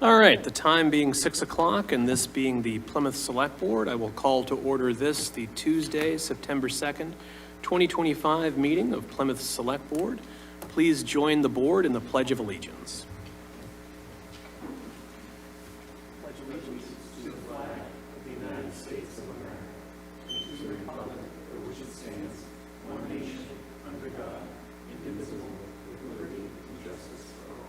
All right, the time being 6 o'clock and this being the Plymouth Select Board, I will call to order this, the Tuesday, September 2nd, 2025 meeting of Plymouth Select Board. Please join the board in the Pledge of Allegiance. Pledge allegiance to the flag of the United States of America and to the republic for which it stands, one nation, under God, indivisible, with liberty and justice for all.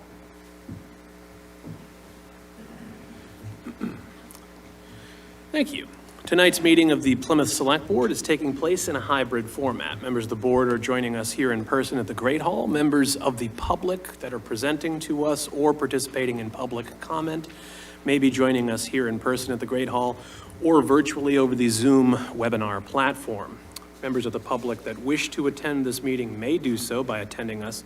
Thank you. Tonight's meeting of the Plymouth Select Board is taking place in a hybrid format. Members of the board are joining us here in person at the Great Hall. Members of the public that are presenting to us or participating in public comment may be joining us here in person at the Great Hall or virtually over the Zoom webinar platform. Members of the public that wish to attend this meeting may do so by attending us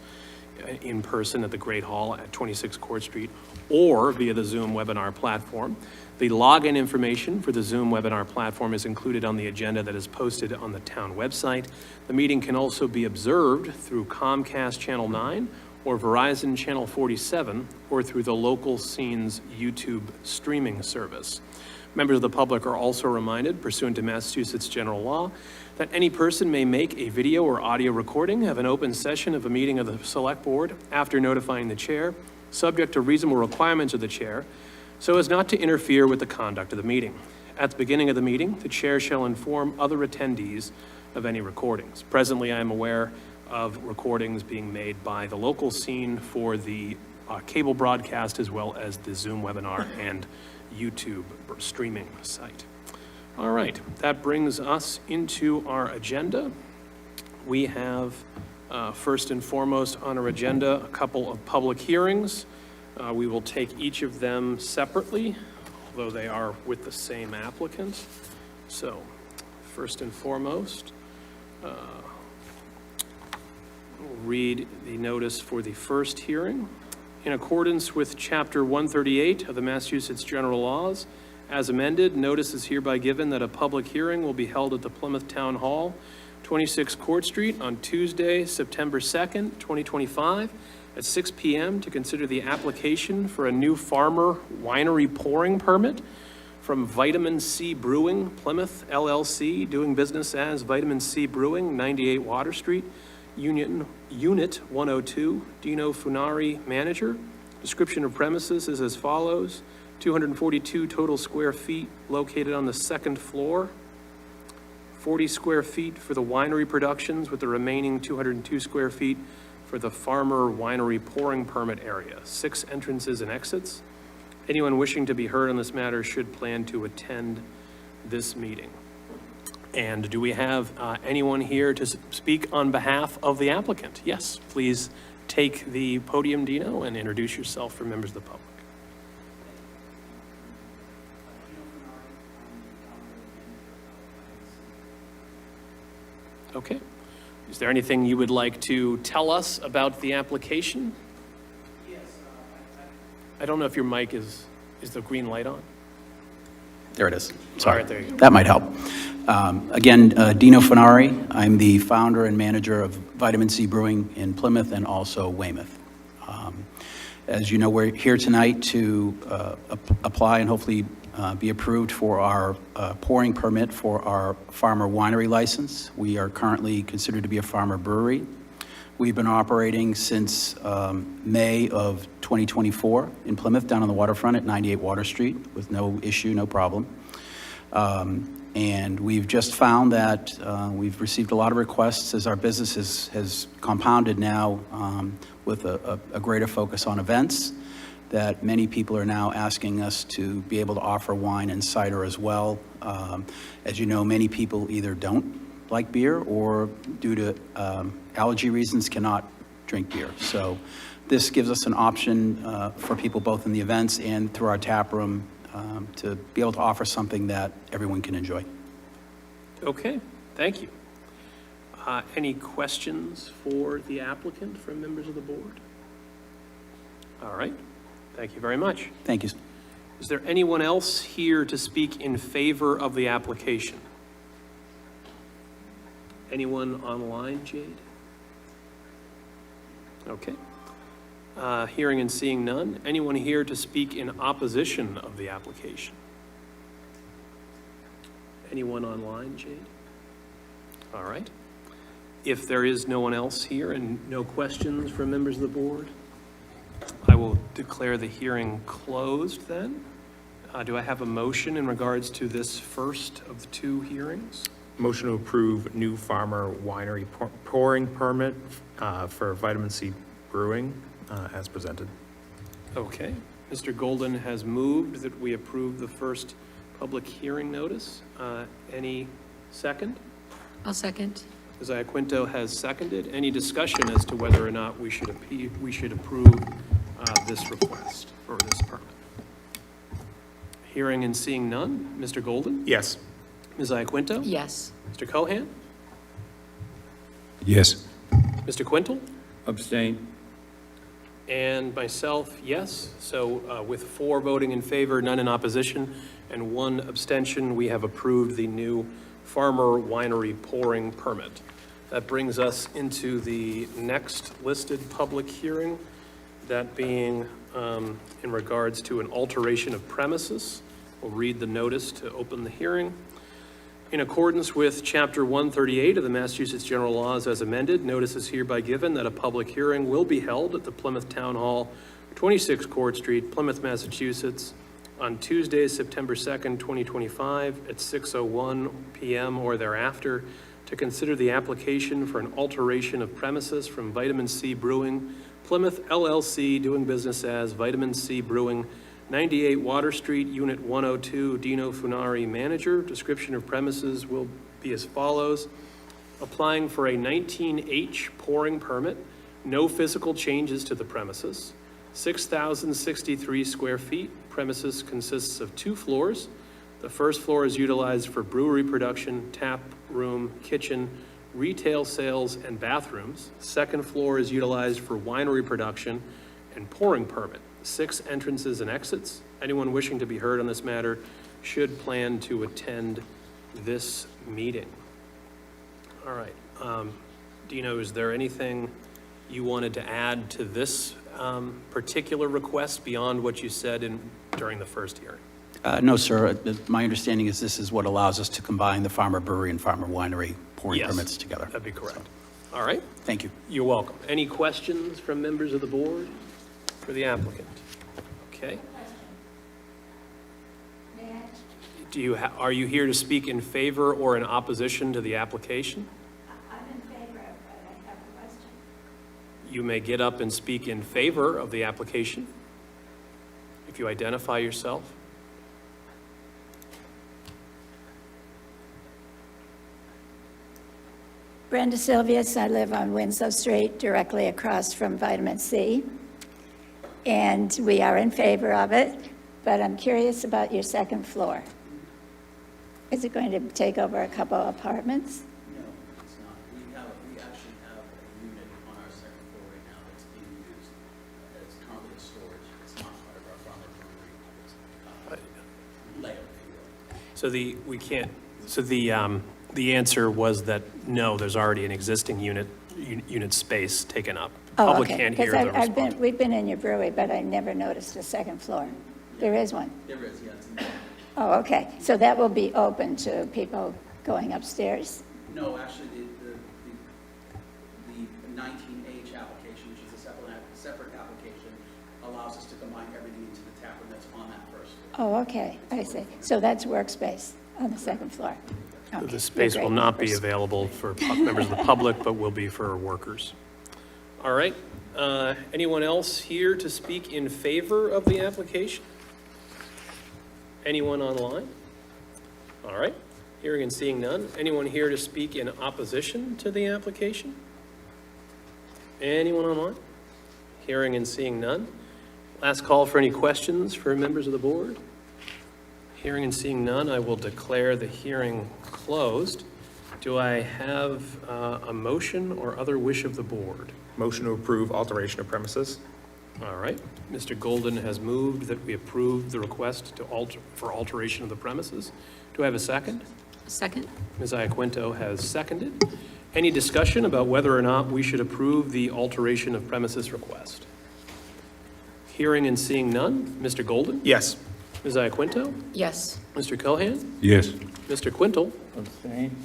in person at the Great Hall at 26 Court Street or via the Zoom webinar platform. The login information for the Zoom webinar platform is included on the agenda that is posted on the town website. The meeting can also be observed through Comcast Channel 9 or Verizon Channel 47 or through the Local Scenes YouTube streaming service. Members of the public are also reminded, pursuant to Massachusetts general law, that any person may make a video or audio recording of an open session of a meeting of the Select Board after notifying the chair, subject to reasonable requirements of the chair, so as not to interfere with the conduct of the meeting. At the beginning of the meeting, the chair shall inform other attendees of any recordings. Presently, I am aware of recordings being made by the local scene for the cable broadcast as well as the Zoom webinar and YouTube streaming site. All right, that brings us into our agenda. We have first and foremost on our agenda a couple of public hearings. We will take each of them separately, although they are with the same applicant. So, first and foremost, we'll read the notice for the first hearing. In accordance with Chapter 138 of the Massachusetts General Laws, as amended, notice is hereby given that a public hearing will be held at the Plymouth Town Hall, 26 Court Street, on Tuesday, September 2nd, 2025, at 6 p.m. to consider the application for a new farmer winery pouring permit from Vitamin C Brewing, Plymouth LLC, doing business as Vitamin C Brewing, 98 Water Street, Unit 102, Dino Funari, manager. Description of premises is as follows: 242 total square feet located on the second floor, 40 square feet for the winery productions, with the remaining 202 square feet for the farmer winery pouring permit area. 6 entrances and exits. Anyone wishing to be heard on this matter should plan to attend this meeting. And do we have anyone here to speak on behalf of the applicant? Yes, please take the podium, Dino, and introduce yourself for members of the public. Okay. Is there anything you would like to tell us about the application? Yes. I don't know if your mic is the green light on? There it is. Sorry. All right, there you go. That might help. Again, Dino Funari. I'm the founder and manager of Vitamin C Brewing in Plymouth and also Weymouth. As you know, we're here tonight to apply and hopefully be approved for our pouring permit for our farmer winery license. We are currently considered to be a farmer brewery. We've been operating since May of 2024 in Plymouth, down on the waterfront at 98 Water Street, with no issue, no problem. And we've just found that we've received a lot of requests as our business has compounded now with a greater focus on events, that many people are now asking us to be able to offer wine and cider as well. As you know, many people either don't like beer or due to allergy reasons cannot drink beer. So this gives us an option for people both in the events and through our tap room to be able to offer something that everyone can enjoy. Okay, thank you. Any questions for the applicant from members of the board? All right. Thank you very much. Thank you. Is there anyone else here to speak in favor of the application? Anyone online, Jade? Okay. Hearing and seeing none. Anyone here to speak in opposition of the application? Anyone online, Jade? All right. If there is no one else here and no questions from members of the board, I will declare the hearing closed then. Do I have a motion in regards to this first of the two hearings? Motion to approve new farmer winery pouring permit for Vitamin C Brewing as presented. Okay. Mr. Golden has moved that we approve the first public hearing notice. Any second? I'll second. Isaiah Quinto has seconded. Any discussion as to whether or not we should approve this request or this permit? Hearing and seeing none. Mr. Golden? Yes. Ms. Iaquinto? Yes. Mr. Cohan? Yes. Mr. Quintal? Abstain. And myself, yes. So with 4 voting in favor, none in opposition, and 1 abstention, we have approved the new farmer winery pouring permit. That brings us into the next listed public hearing, that being in regards to an alteration of premises. We'll read the notice to open the hearing. In accordance with Chapter 138 of the Massachusetts General Laws as amended, notice is hereby given that a public hearing will be held at the Plymouth Town Hall, 26 Court Street, Plymouth, Massachusetts, on Tuesday, September 2nd, 2025, at 6:01 p.m. or thereafter, to consider the application for an alteration of premises from Vitamin C Brewing, Plymouth LLC, doing business as Vitamin C Brewing, 98 Water Street, Unit 102, Dino Funari, manager. Description of premises will be as follows. Applying for a 19H pouring permit, no physical changes to the premises. 6,063 square feet. Premises consists of 2 floors. The first floor is utilized for brewery production, tap room, kitchen, retail sales, and bathrooms. Second floor is utilized for winery production and pouring permit. 6 entrances and exits. Anyone wishing to be heard on this matter should plan to attend this meeting. All right. Dino, is there anything you wanted to add to this particular request beyond what you said during the first hearing? No, sir. My understanding is this is what allows us to combine the farmer brewery and farmer winery pouring Yes, permits together. that'd be correct. All right. Thank you. You're welcome. Any questions from members of the board for the applicant? Okay. Are you here to speak in favor or in opposition to the application? I'm in favor, but I have a question. You may get up and speak in favor of the application if you identify yourself. Brenda Silvius, I live on Winslow Street, directly across from Vitamin C. And we are in favor of it, but I'm curious about your second floor. Is it going to take over a couple apartments? No, it's not. We actually have a unit on our second floor right now that's being used. It's currently in storage. It's not part of our farmer brewery layout, if you will. The answer was that no, there's already an existing unit space taken up. Oh, Public okay. can't hear the Because response. we've been in your brewery, but I never noticed a second floor. There is one. There is, yes. Oh, okay. So that will be open to people going upstairs? No, actually, the 19H application, which is a separate application, allows us to combine everything into the tap room that's on that first floor. Oh, okay. I see. So that's workspace on the second floor. Okay. The space You're will great not be neighbors. available for members of the public, but will be for workers. All right. Anyone else here to speak in favor of the application? Anyone online? All right. Hearing and seeing none. Anyone here to speak in opposition to the application? Anyone online? Hearing and seeing none. Last call for any questions for members of the board. Hearing and seeing none, I will declare the hearing closed. Do I have a motion or other wish of the board? Motion to approve alteration of premises. All right. Mr. Golden has moved that we approve the request for alteration of the premises. Do I have a second? Second? Ms. Iaquinto has seconded. Any discussion about whether or not we should approve the alteration of premises request? Hearing and seeing none. Mr. Golden? Yes. Ms. Iaquinto? Yes. Mr. Cohan? Yes. Mr. Quintel? Abstain.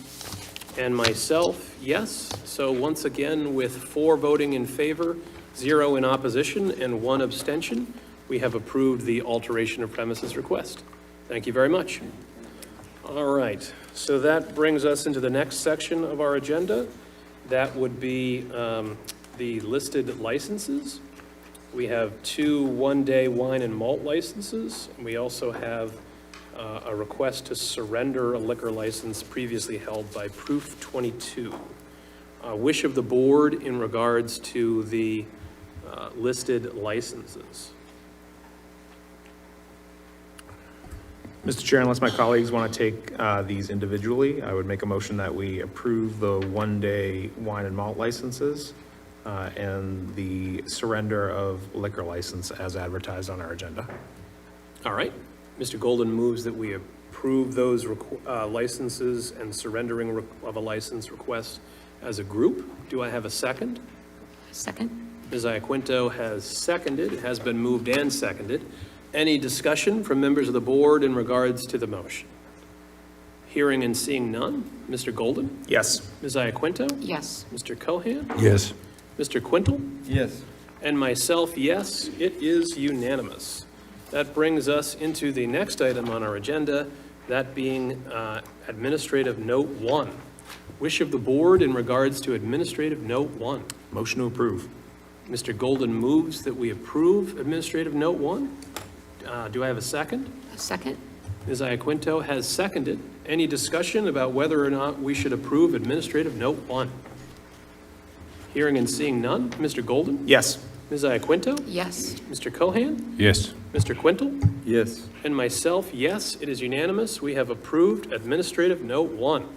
And myself, yes. So once again, with 4 voting in favor, 0 in opposition, and 1 abstention, we have approved the alteration of premises request. Thank you very much. All right, so that brings us into the next section of our agenda. That would be the listed licenses. We have 2 one-day wine and malt licenses. And we also have a request to surrender a liquor license previously held by Proof 22. Wish of the board in regards to the listed licenses. Mr. Chair, unless my colleagues want to take these individually, I would make a motion that we approve the one-day wine and malt licenses and the surrender of liquor license as advertised on our agenda. All right. Mr. Golden moves that we approve those licenses and surrendering of a license request as a group. Do I have a second? Second? Ms. Iaquinto has seconded. It has been moved and seconded. Any discussion from members of the board in regards to the motion? Hearing and seeing none. Mr. Golden? Yes. Ms. Iaquinto? Yes. Mr. Cohan? Yes. Mr. Quintel? Yes. And myself, yes, it is unanimous. That brings us into the next item on our agenda, that being Administrative Note 1. Wish of the board in regards to Administrative Note 1. Motion to approve. Mr. Golden moves that we approve Administrative Note 1. Do I have a second? Second? Ms. Iaquinto has seconded. Any discussion about whether or not we should approve Administrative Note 1? Hearing and seeing none. Mr. Golden? Yes. Ms. Iaquinto? Yes. Mr. Cohan? Yes. Mr. Quintel? Yes. And myself, yes, it is unanimous. We have approved Administrative Note 1.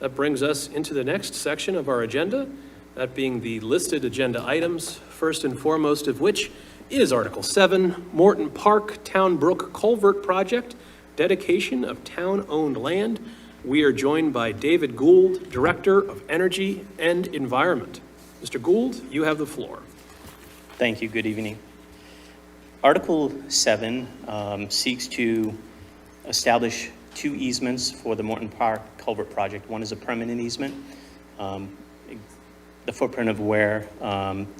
That brings us into the next section of our agenda, that being the listed agenda items, first and foremost of which is Article 7, Morton Park Town Brook Culvert Project, dedication of town-owned land. We are joined by David Gould, Director of Energy and Environment. Mr. Gould, you have the floor. Thank you. Good evening. Article 7 seeks to establish 2 easements for the Morton Park Culvert Project. One is a permanent easement, the footprint of where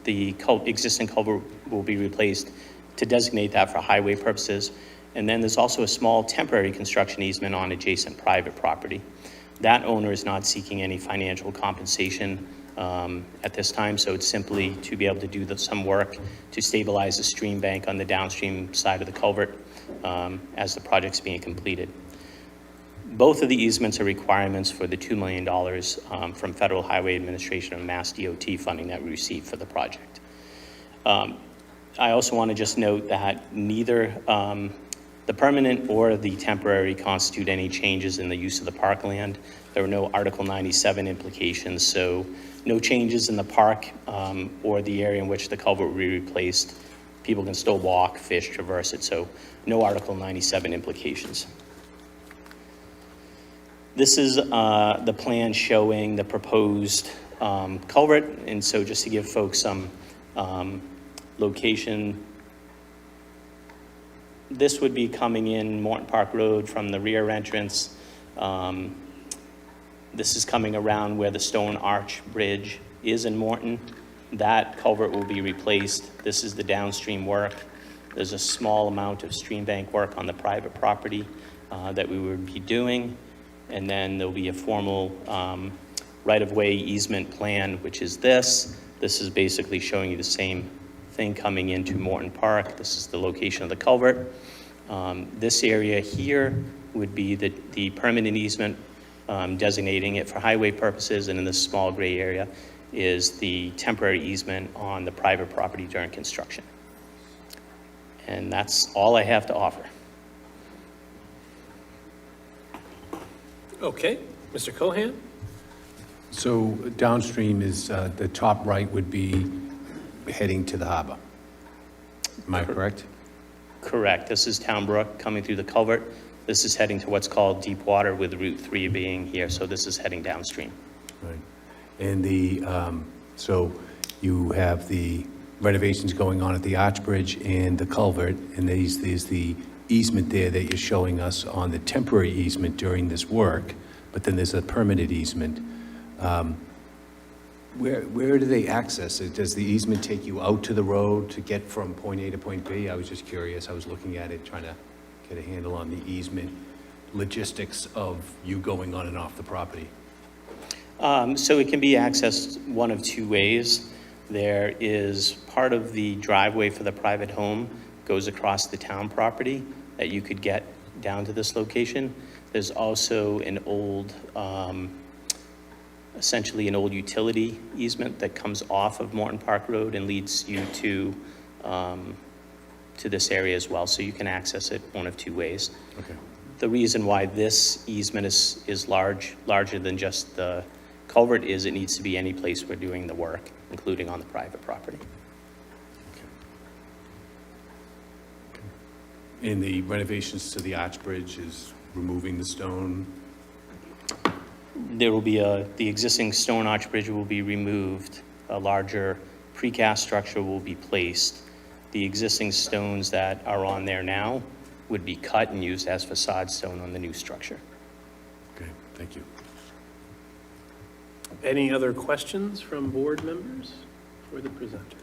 the existing culvert will be replaced to designate that for highway purposes. And then there's also a small temporary construction easement on adjacent private property. That owner is not seeking any financial compensation at this time, so it's simply to be able to do some work to stabilize the stream bank on the downstream side of the culvert as the project's being completed. Both of the easements are requirements for the $2 million from Federal Highway Administration and Mass DOT funding that we received for the project. I also want to just note that neither the permanent or the temporary constitute any changes in the use of the parkland. There were no Article 97 implications, so no changes in the park or the area in which the culvert will be replaced. People can still walk, fish, traverse it, so no Article 97 implications. This is the plan showing the proposed culvert, and so just to give folks some location, this would be coming in Morton Park Road from the rear entrance. This is coming around where the Stone Arch Bridge is in Morton. That culvert will be replaced. This is the downstream work. There's a small amount of stream bank work on the private property that we would be doing. And then there'll be a formal right-of-way easement plan, which is this. This is basically showing you the same thing coming into Morton Park. This is the location of the culvert. This area here would be the permanent easement, designating it for highway purposes, and in this small gray area is the temporary easement on the private property during construction. And that's all I have to offer. Okay, Mr. Cohan? So downstream is, the top right would be heading to the harbor. Am I correct? Correct. This is Town Brook coming through the culvert. This is heading to what's called deep water, with Route 3 being here, so this is heading downstream. Right. And the, so you have the renovations going on at the Arch Bridge and the culvert, and there's the easement there that you're showing us on the temporary easement during this work, but then there's a permanent easement. Where do they access it? Does the easement take you out to the road to get from point A to point B? I was just curious. I was looking at it, trying to get a handle on the easement logistics of you going on and off the property. So it can be accessed one of two ways. There is part of the driveway for the private home goes across the town property that you could get down to this location. There's also an old, essentially an old utility easement that comes off of Morton Park Road and leads you to this area as well. So you can access it one of two ways. Okay. The reason why this easement is larger than just the culvert is it needs to be any place we're doing the work, including on the private property. And the renovations to the Arch Bridge is removing the stone? There will be the existing stone arch bridge will be removed. A larger precast structure will be placed. The existing stones that are on there now would be cut and used as facade stone on the new structure. Okay, thank you. Any other questions from board members for the presenter?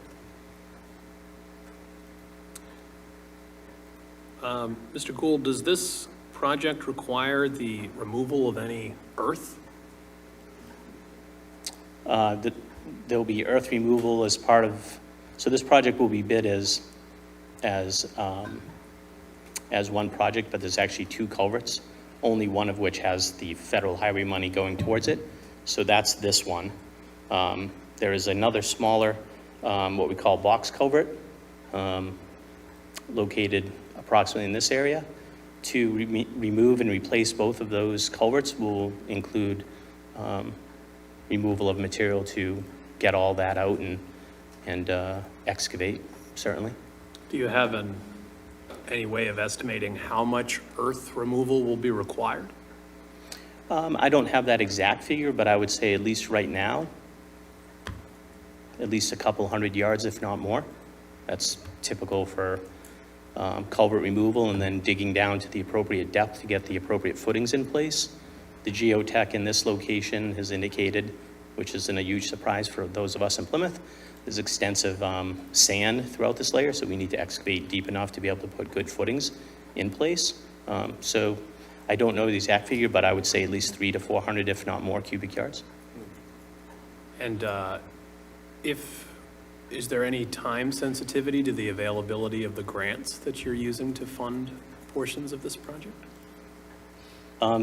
Mr. Gould, does this project require the removal of any earth? There'll be earth removal as part of, so this project will be bid as one project, but there's actually two culverts, only one of which has the federal highway money going towards it. So that's this one. There is another smaller, what we call box culvert, located approximately in this area. To remove and replace both of those culverts will include removal of material to get all that out and excavate, certainly. Do you have any way of estimating how much earth removal will be required? I don't have that exact figure, but I would say at least right now, at least a couple 100 yards, if not more. That's typical for culvert removal and then digging down to the appropriate depth to get the appropriate footings in place. The geotech in this location has indicated, which isn't a huge surprise for those of us in Plymouth, there's extensive sand throughout this layer, so we need to excavate deep enough to be able to put good footings in place. So I don't know the exact figure, but I would say at least 300 to 400, if not more, cubic yards. And is there any time sensitivity to the availability of the grants that you're using to fund portions of this project?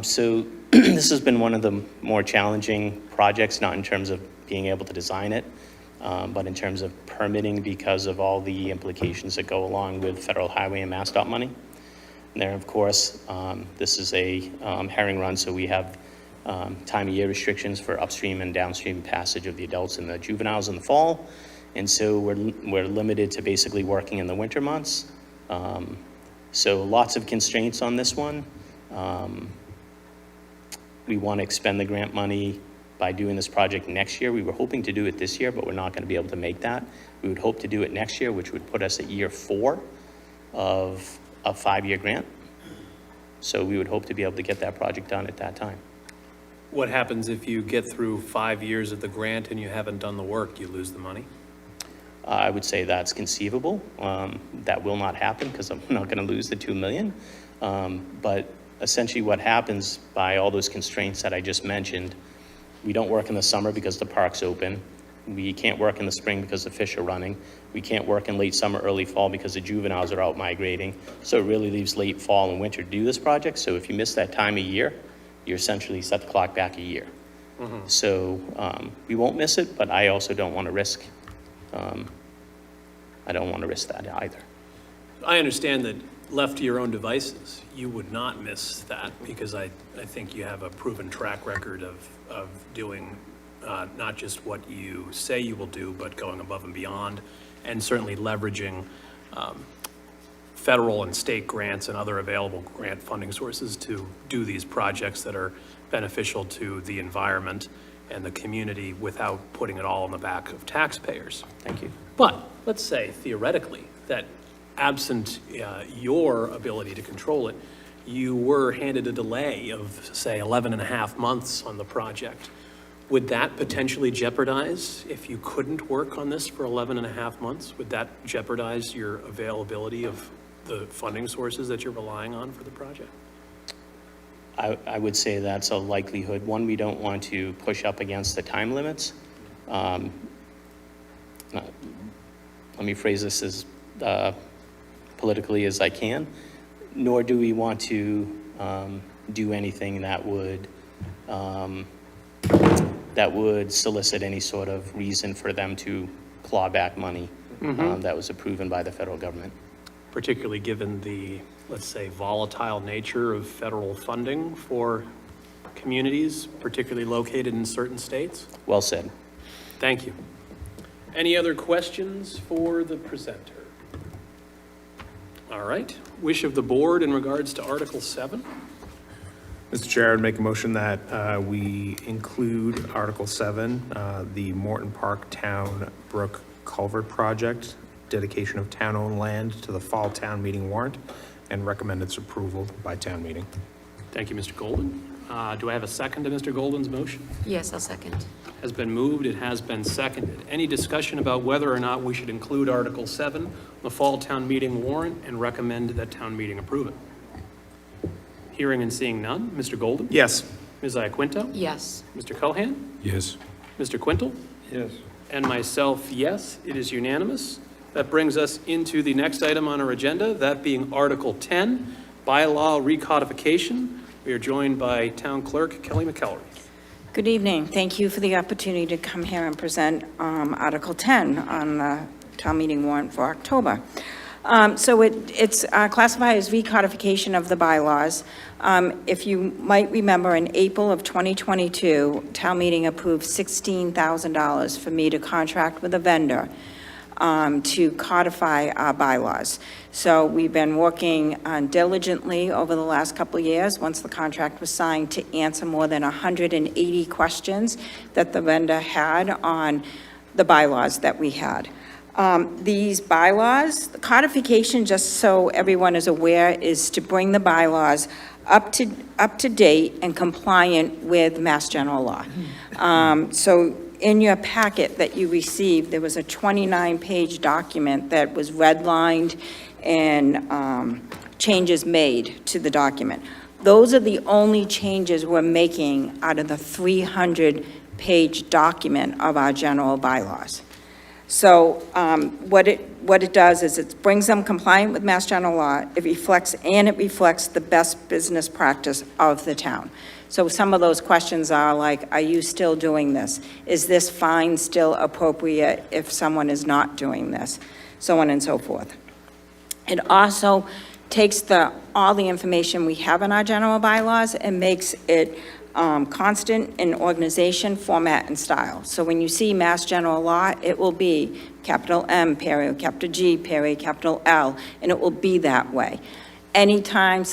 So this has been one of the more challenging projects, not in terms of being able to design it, but in terms of permitting because of all the implications that go along with federal highway and MassDOT money. And there, of course, this is a herring run, so we have time of year restrictions for upstream and downstream passage of the adults and the juveniles in the fall. And so we're limited to basically working in the winter months. So lots of constraints on this one. We want to expend the grant money by doing this project next year. We were hoping to do it this year, but we're not going to be able to make that. We would hope to do it next year, which would put us at year 4 of a 5-year grant. So we would hope to be able to get that project done at that time. What happens if you get through 5 years of the grant and you haven't done the work? You lose the money? I would say that's conceivable. That will not happen because I'm not going to lose the $2 million. But essentially what happens by all those constraints that I just mentioned, we don't work in the summer because the park's open. We can't work in the spring because the fish are running. We can't work in late summer, early fall because the juveniles are out migrating. So it really leaves late fall and winter to do this project. So if you miss that time of year, you're essentially set the clock back a year. Mm-hmm. So we won't miss it, but I also don't want to risk I don't want to risk that either. I understand that left to your own devices, you would not miss that because I think you have a proven track record of doing not just what you say you will do, but going above and beyond, and certainly leveraging federal and state grants and other available grant funding sources to do these projects that are beneficial to the environment and the community without putting it all on the back of taxpayers. Thank you. But let's say theoretically that absent your ability to control it, you were handed a delay of, say, 11 and a half months on the project. Would that potentially jeopardize, if you couldn't work on this for 11 and a half months, would that jeopardize your availability of the funding sources that you're relying on for the project? I would say that's a likelihood. One, we don't want to push up against the time limits. Let me phrase this as politically as I can. Nor do we want to do anything that would solicit any sort of reason for them to claw back money that was approved by the federal government. Particularly given the, let's say, volatile nature of federal funding for communities, particularly located in certain states? Well said. Thank you. Any other questions for the presenter? All right. Wish of the board in regards to Article 7? Mr. Chair, I'd make a motion that we include Article 7, the Morton Park Town Brook Culvert Project, dedication of town-owned land to the fall town meeting warrant, and recommend its approval by town meeting. Thank you, Mr. Golden. Do I have a second to Mr. Golden's motion? Yes, I'll second. Has been moved, it has been seconded. Any discussion about whether or not we should include Article 7, the fall town meeting warrant, and recommend that town meeting approve it? Hearing and seeing none. Mr. Golden? Yes. Ms. Iaquinto? Yes. Mr. Cohan? Yes. Mr. Quintel? Yes. And myself, yes, it is unanimous. That brings us into the next item on our agenda, that being Article 10, bylaw recodification. We are joined by Town Clerk Kelly McElroy. Good evening. Thank you for the opportunity to come here and present Article 10 on the town meeting warrant for October. So it's classified as recodification of the bylaws. If you might remember, in April of 2022, town meeting approved $16,000 for me to contract with a vendor to codify our bylaws. So we've been working diligently over the last couple of years, once the contract was signed, to answer more than 180 questions that the vendor had on the bylaws that we had. These bylaws, the codification, just so everyone is aware, is to bring the bylaws up to date and compliant with Mass General Law. So in your packet that you received, there was a 29-page document that was redlined and changes made to the document. Those are the only changes we're making out of the 300-page document of our general bylaws. So what it does is it brings them compliant with Mass General Law. It reflects the best business practice of the town. So some of those questions are like, are you still doing this? Is this fine still appropriate if someone is not doing this? So on and so forth. It also takes all the information we have in our general bylaws and makes it constant in organization, format, and style. So when you see Mass General Law, it will be capital M, period, capital G, period, capital L, and it will be that way. Anytime,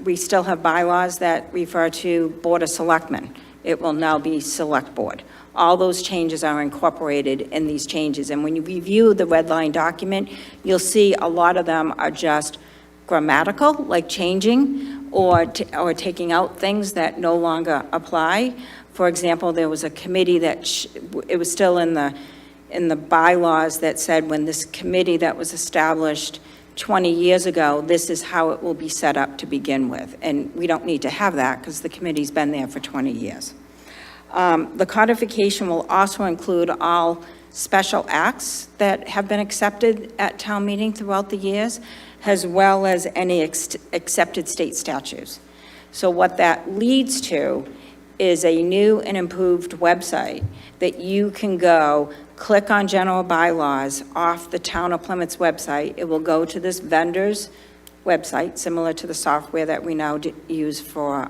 we still have bylaws that refer to Board of Selectmen. It will now be Select Board. All those changes are incorporated in these changes. And when you review the red line document, you'll see a lot of them are just grammatical, like changing or taking out things that no longer apply. For example, there was a committee that it was still in the bylaws that said when this committee that was established 20 years ago, this is how it will be set up to begin with. And we don't need to have that because the committee's been there for 20 years. The codification will also include all special acts that have been accepted at town meeting throughout the years, as well as any accepted state statutes. So what that leads to is a new and improved website that you can go, click on general bylaws off the Town of Plymouth's website. It will go to this vendor's website, similar to the software that we now use for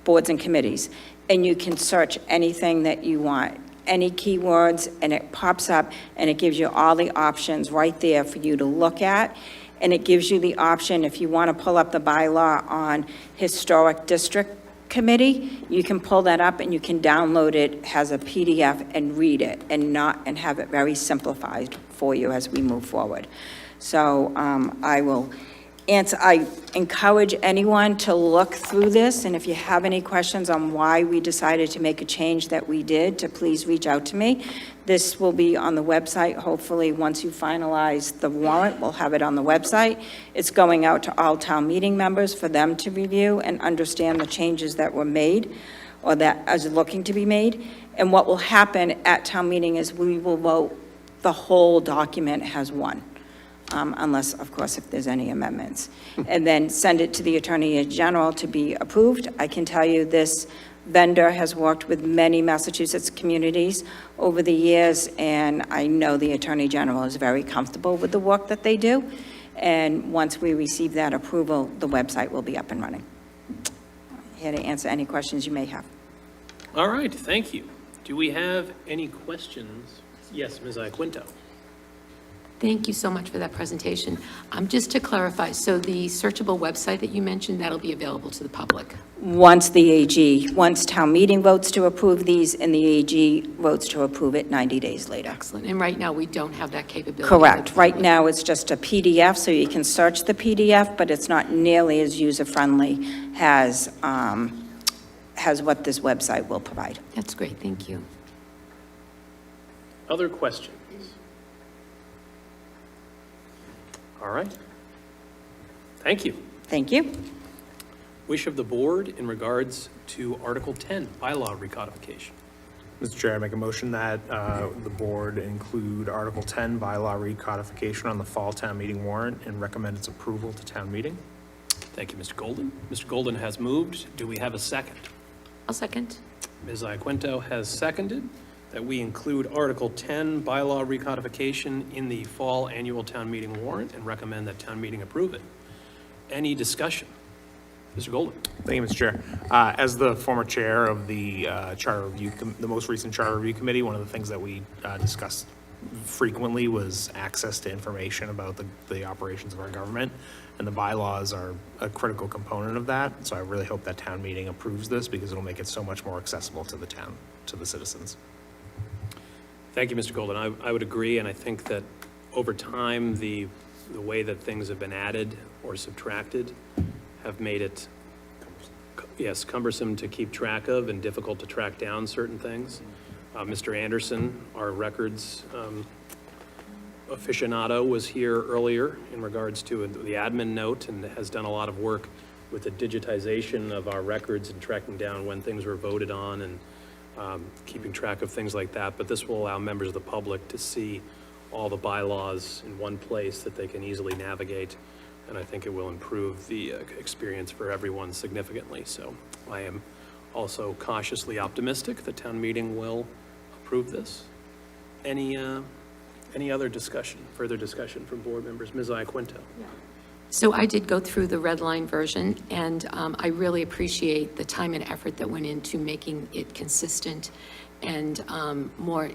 boards and committees. And you can search anything that you want, any keywords, and it pops up and it gives you all the options right there for you to look at. And it gives you the option, if you want to pull up the bylaw on historic district committee, you can pull that up and you can download it as a PDF and read it and have it very simplified for you as we move forward. So I encourage anyone to look through this, and if you have any questions on why we decided to make a change that we did, to please reach out to me. This will be on the website, hopefully, once you finalize the warrant, we'll have it on the website. It's going out to all town meeting members for them to review and understand the changes that were made, or that is looking to be made. And what will happen at town meeting is we will vote the whole document as one. Unless, of course, if there's any amendments, and then send it to the Attorney General to be approved. I can tell you this vendor has worked with many Massachusetts communities over the years, and I know the Attorney General is very comfortable with the work that they do. And once we receive that approval, the website will be up and running. Here to answer any questions you may have. All right, thank you. Do we have any questions? Yes, Ms. Iaquinto. Thank you so much for that presentation. Just to clarify, so the searchable website that you mentioned, that'll be available to the public? Once town meeting votes to approve these, and the AG votes to approve it 90 days later. Excellent. And right now, we don't have that capability? Correct. Right now, it's just a PDF, so you can search the PDF, but it's not nearly as user-friendly as what this website will provide. That's great, thank you. Other questions? All right. Thank you. Thank you. Wish of the board in regards to Article 10, bylaw recodification. Mr. Chair, I make a motion that the board include Article 10 bylaw recodification on the fall town meeting warrant and recommend its approval to town meeting. Thank you, Mr. Golden. Mr. Golden has moved. Do we have a second? I'll second. Ms. Iaquinto has seconded that we include Article 10 bylaw recodification in the fall annual town meeting warrant and recommend that town meeting approve it. Any discussion? Mr. Golden. Thank you, Mr. Chair. As the former chair of the Charter Review, the most recent Charter Review Committee, one of the things that we discussed frequently was access to information about the operations of our government, and the bylaws are a critical component of that. So I really hope that town meeting approves this because it'll make it so much more accessible to the town, to the citizens. Thank you, Mr. Golden. I would agree, and I think that over time, the way that things have been added or subtracted have made it, yes, cumbersome to keep track of and difficult to track down certain things. Mr. Anderson, our records aficionado, was here earlier in regards to the admin note and has done a lot of work with the digitization of our records and tracking down when things were voted on and keeping track of things like that. But this will allow members of the public to see all the bylaws in one place that they can easily navigate. And I think it will improve the experience for everyone significantly. So I am also cautiously optimistic the town meeting will approve this. Any other discussion, further discussion from board members? Ms. Iaquinto. So I did go through the red line version, and I really appreciate the time and effort that went into making it consistent and more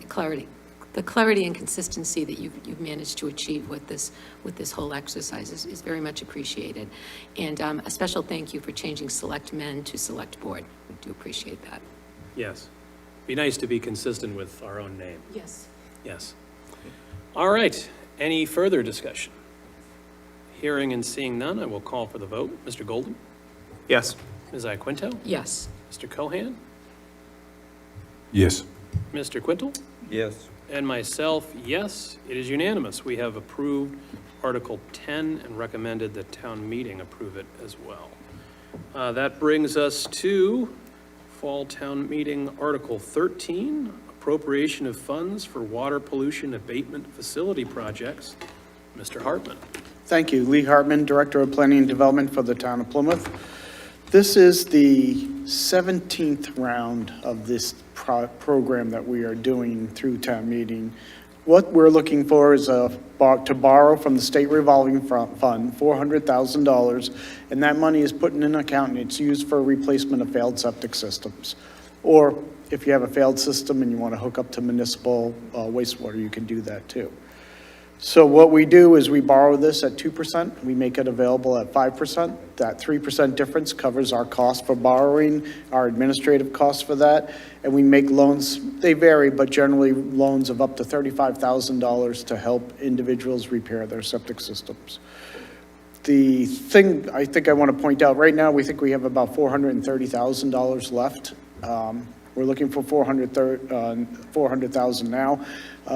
clarity. The clarity and consistency that you've managed to achieve with this whole exercise is very much appreciated. And a special thank you for changing select men to select board. We do appreciate that. Yes. Be nice to be consistent with our own name. Yes. Yes. All right. Any further discussion? Hearing and seeing none, I will call for the vote. Mr. Golden? Yes. Ms. Iaquinto? Yes. Mr. Cohan? Yes. Mr. Quintel? Yes. And myself, yes, it is unanimous. We have approved Article 10 and recommended that town meeting approve it as well. That brings us to Fall Town Meeting Article 13, appropriation of funds for water pollution abatement facility projects. Mr. Hartman. Thank you. Lee Hartman, Director of Planning and Development for the Town of Plymouth. This is the 17th round of this program that we are doing through town meeting. What we're looking for is to borrow from the state revolving fund $400,000, and that money is put in an account and it's used for replacement of failed septic systems. Or if you have a failed system and you want to hook up to municipal wastewater, you can do that too. So what we do is we borrow this at 2%, we make it available at 5%. That 3% difference covers our cost for borrowing, our administrative costs for that, and we make loans, they vary, but generally loans of up to $35,000 to help individuals repair their septic systems. The thing I think I want to point out, right now, we think we have about $430,000 left. We're looking for $400,000 now.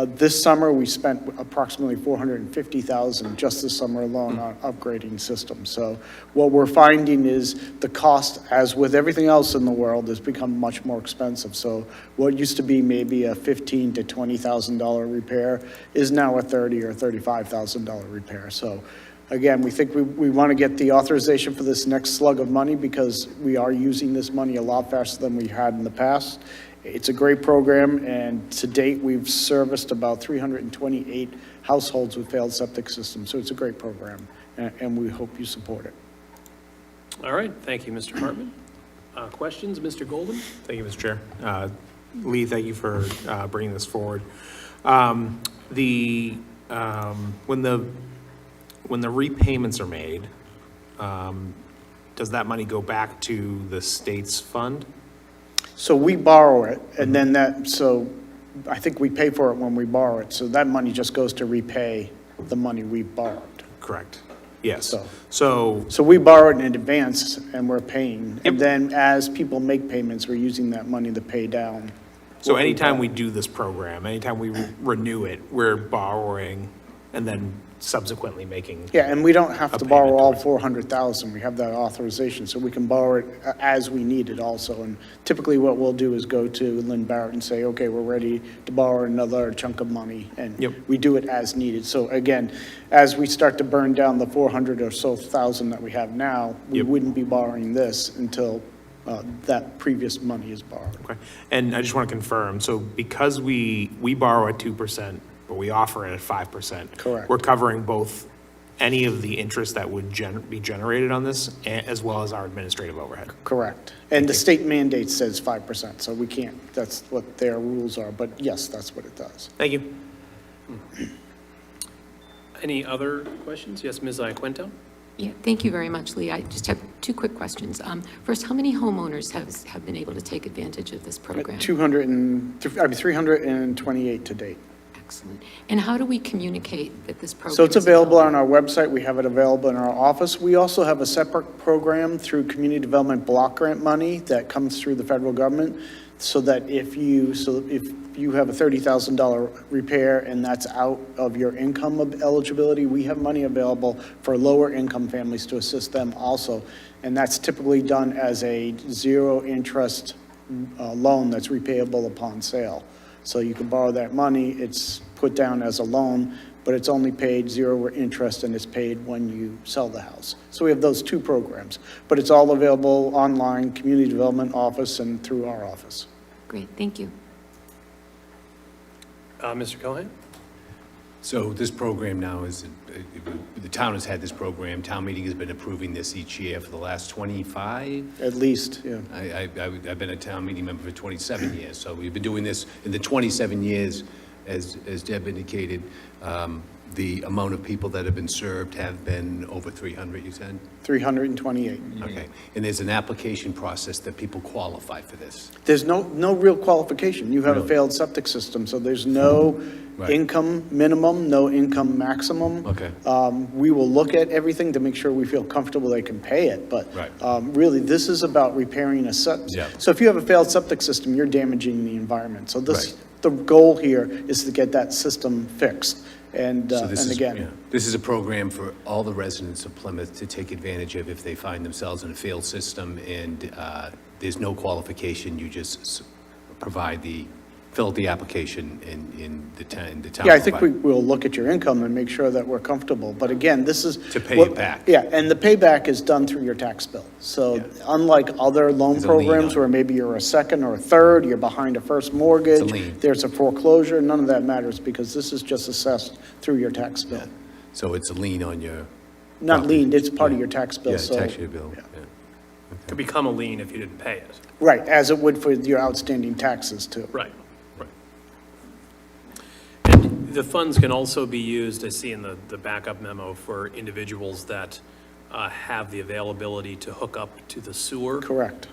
This summer, we spent approximately $450,000 just this summer alone on upgrading systems. So what we're finding is the cost, as with everything else in the world, has become much more expensive. So what used to be maybe a $15,000 to $20,000 repair is now a $30,000 or $35,000 repair. So again, we think we want to get the authorization for this next slug of money because we are using this money a lot faster than we had in the past. It's a great program, and to date, we've serviced about 328 households with failed septic systems. So it's a great program, and we hope you support it. All right, thank you, Mr. Hartman. Questions, Mr. Golden? Thank you, Mr. Chair. Lee, thank you for bringing this forward. When the repayments are made, does that money go back to the state's fund? So we borrow it, and then so I think we pay for it when we borrow it. So that money just goes to repay the money we borrowed. Correct. Yes. So we borrow it in advance, and we're paying. And then as people make payments, we're using that money to pay down. So anytime we do this program, anytime we renew it, we're borrowing and then subsequently making. Yeah, and we don't have a to borrow payment all towards it. 400,000. We have that authorization, so we can borrow it as we need it also. And typically what we'll do is go to Lynn Barrett and say, okay, we're ready to borrow another chunk of money. And Yep. we do it as needed. So again, as we start to burn down the 400 or so thousand that we have now, we Yep. wouldn't be borrowing this until that previous money is borrowed. Okay. And I just want to confirm, so because we borrow at 2%, but we offer it at 5%. Correct. We're covering both any of the interest that would be generated on this, as well as our administrative overhead. Correct. And the state mandate says 5%, so we can't, that's what their rules are. But yes, that's what it does. Thank you. Any other questions? Yes, Ms. Iaquinto? Yeah, thank you very much, Lee. I just have two quick questions. First, how many homeowners have been able to take advantage of this program? 328 to date. Excellent. And how do we communicate that this program So it's is available on our website. We have it available in our office. We also have a separate program through Community Development Block Grant money that comes through the federal government, so that if you have a $30,000 repair and that's out of your income eligibility, we have money available for lower income families to assist them also. And that's typically done as a zero interest loan that's repayable upon sale. So you can borrow that money, it's put down as a loan, but it's only paid zero interest and it's paid when you sell the house. So we have those two programs, but it's all available online, Community Development Office and through our office. Great, thank you. Mr. Cohen? So this program now is, the town has had this program, town meeting has been approving this each year for the last 25? At least, yeah. I've been a town meeting member for 27 years, so we've been doing this in the 27 years, as Deb indicated, the amount of people that have been served have been over 300, you said? 328. Okay, and there's an application process that people qualify for this? There's no real qualification. You have a Really? failed septic system, so there's no Right. income minimum, no income maximum. Okay. We will look at everything to make sure we feel comfortable they can pay it, but Right. really, this is about repairing a septic. Yeah. So if you have a failed septic system, you're damaging the environment. So this, Right. the goal here is to get that system fixed. And, So this and is- again, yeah. This is a program for all the residents of Plymouth to take advantage of if they find themselves in a failed system, and there's no qualification, you just fill out the application in the town. yeah, I think we will look at your income and make sure that we're comfortable. But again, this is. To pay it back. Yeah, and the payback is done through your tax bill. So Yeah. unlike other loan There's a lien programs on it. where maybe you're a second or a third, you're behind a first mortgage. lien. There's a foreclosure, none of that matters because this is just assessed through your tax bill. So it's a lien on your. Not property. lien, it's part of Yeah. your tax bill, Yeah, so. tax your bill, yeah. yeah. Could become a lien if you didn't pay it. Right, as it would for your outstanding taxes too. Right, right. And The funds can also be used, I see in the backup memo, for individuals that have the availability to hook up to the sewer. Correct.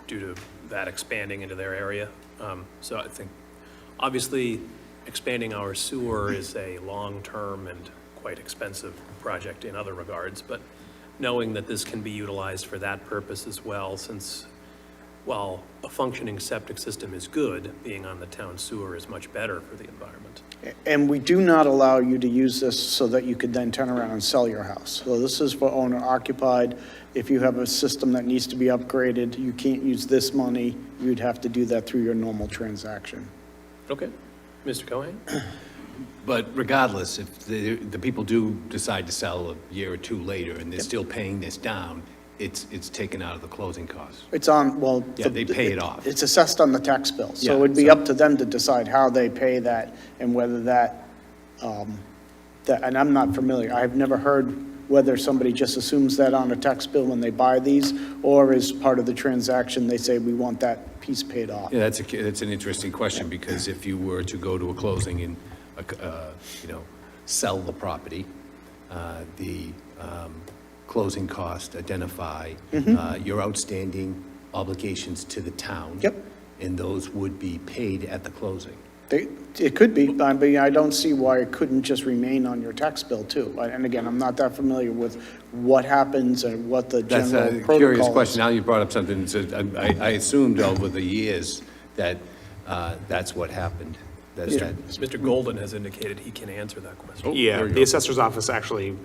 Due to that expanding into their area. So I think, obviously, expanding our sewer is a long-term and quite expensive project in other regards, but knowing that this can be utilized for that purpose as well, since while a functioning septic system is good, being on the town sewer is much better for the environment. And we do not allow you to use this so that you could then turn around and sell your house. So this is for owner occupied. If you have a system that needs to be upgraded, you can't use this money. You'd have to do that through your normal transaction. Okay. Mr. Cohen? But regardless, if the people do decide to sell a year or two later and they're still paying this down, it's taken out of the closing costs. It's on, well. Yeah, they pay it off. It's assessed on the tax bill. So Yeah, it'd be so- up to them to decide how they pay that and whether that, and I'm not familiar. I've never heard whether somebody just assumes that on a tax bill when they buy these, or as part of the transaction, they say, we want that piece paid off. Yeah, that's an interesting question, because if you were to go to a closing and, sell the property, the closing cost, identify your outstanding obligations to the town. Yep. And those would be paid at the closing. It could be, I mean, I don't see why it couldn't just remain on your tax bill too. And again, I'm not that familiar with what happens and what the That's general a protocol curious is. question. Now you brought up something, I assumed over the years that that's what happened. That's that. Mr. Golden has indicated he can answer that question. Yeah, there you the go. assessor's office actually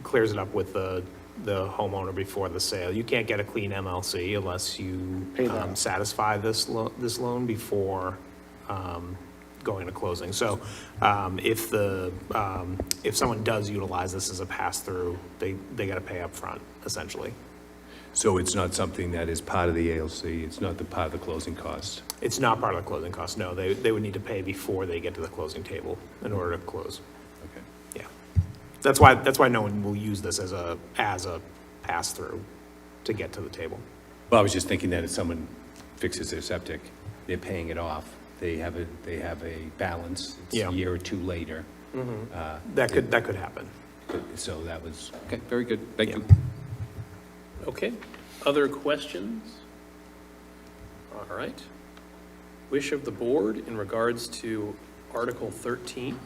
clears it up with the homeowner before the sale. You can't get a clean MLC unless you Pay that. satisfy this loan before going to closing. So if someone does utilize this as a pass-through, they got to pay up front, essentially. So it's not something that is part of the ALC, it's not the part of the closing cost? It's not part of the closing cost, no. They would need to pay before they get to the closing table in order to close. Okay. Yeah. That's why no one will use this as a pass-through to get to the table. Well, I was just thinking that if someone fixes their septic, they're paying it off, they have a balance, it's Yeah. a year or two later. That could happen. So that was, okay, very good, thank you. Okay. Other questions? All right. Wish of the board in regards to Article 13.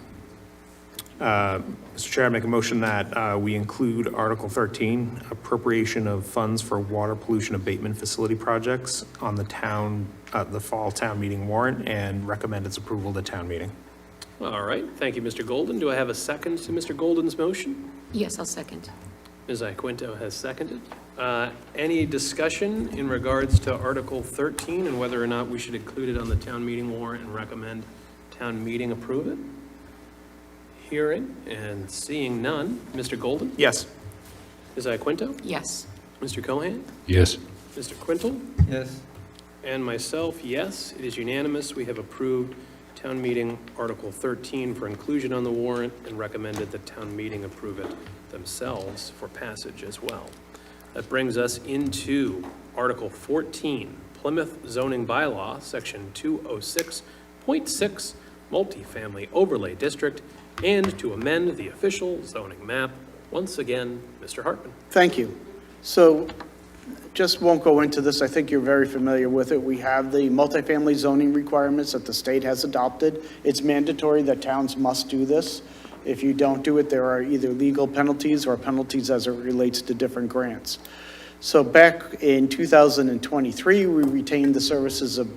Mr. Chair, I make a motion that we include Article 13, appropriation of funds for water pollution abatement facility projects on the fall town meeting warrant, and recommend its approval to town meeting. All right. Thank you, Mr. Golden. Do I have a second to Mr. Golden's motion? Yes, I'll second. Ms. Iaquinto has seconded. Any discussion in regards to Article 13 and whether or not we should include it on the town meeting warrant and recommend town meeting approve it? Hearing and seeing none. Mr. Golden? Yes. Ms. Iaquinto? Yes. Mr. Cohan? Yes. Mr. Quintel? Yes. And myself, yes, it is unanimous. We have approved town meeting Article 13 for inclusion on the warrant and recommended that town meeting approve it themselves for passage as well. That brings us into Article 14, Plymouth zoning bylaw, Section 206.6, multifamily overlay district, and to amend the official zoning map. Once again, Mr. Hartman. Thank you. So just won't go into this. I think you're very familiar with it. We have the multifamily zoning requirements that the state has adopted. It's mandatory that towns must do this. If you don't do it, there are either legal penalties or penalties as it relates to different grants. So back in 2023, we retained the services of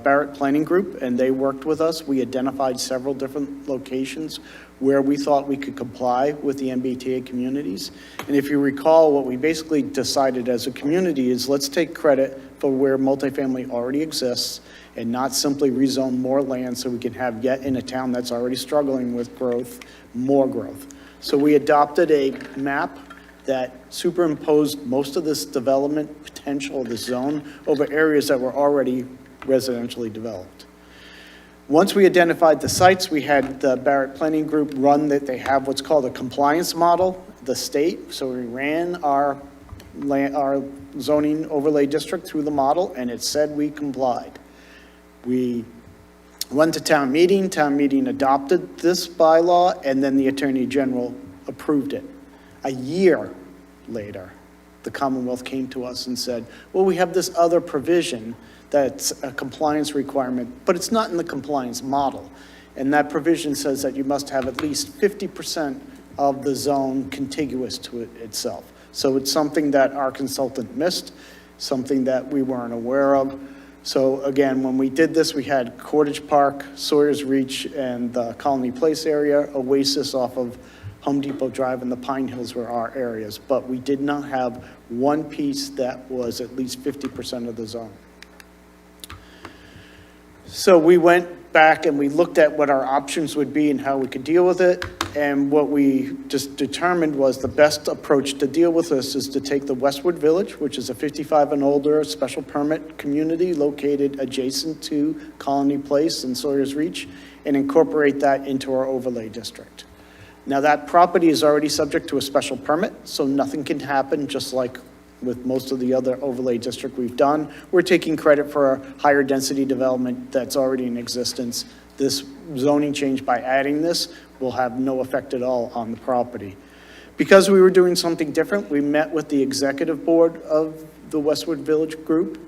Barrett Planning Group, and they worked with us. We identified several different locations where we thought we could comply with the MBTA communities. And if you recall, what we basically decided as a community is let's take credit for where multifamily already exists and not simply rezone more land so we can have yet in a town that's already struggling with growth, more growth. So we adopted a map that superimposed most of this development potential of the zone over areas that were already residentially developed. Once we identified the sites, we had the Barrett Planning Group run that they have what's called a compliance model, the state. So we ran our zoning overlay district through the model, and it said we complied. We Went to town meeting adopted this bylaw, and then the Attorney General approved it. A year later, the Commonwealth came to us and said, well, we have this other provision that's a compliance requirement, but it's not in the compliance model. And that provision says that you must have at least 50% of the zone contiguous to it itself. So it's something that our consultant missed, something that we weren't aware of. So again, when we did this, we had Cottage Park, Sawyer's Reach, and the Colony Place area. Oasis off of Home Depot Drive and the Pine Hills were our areas. But we did not have one piece that was at least 50% of the zone. So we went back and we looked at what our options would be and how we could deal with it. And what we just determined was the best approach to deal with this is to take the Westwood Village, which is a 55 and older special permit community located adjacent to Colony Place and Sawyer's Reach, and incorporate that into our overlay district. Now that property is already subject to a special permit, so nothing can happen, just like with most of the other overlay district we've done. We're taking credit for a higher density development that's already in existence. This zoning change by adding this will have no effect at all on the property. Because we were doing something different, we met with the executive board of the Westwood Village Group,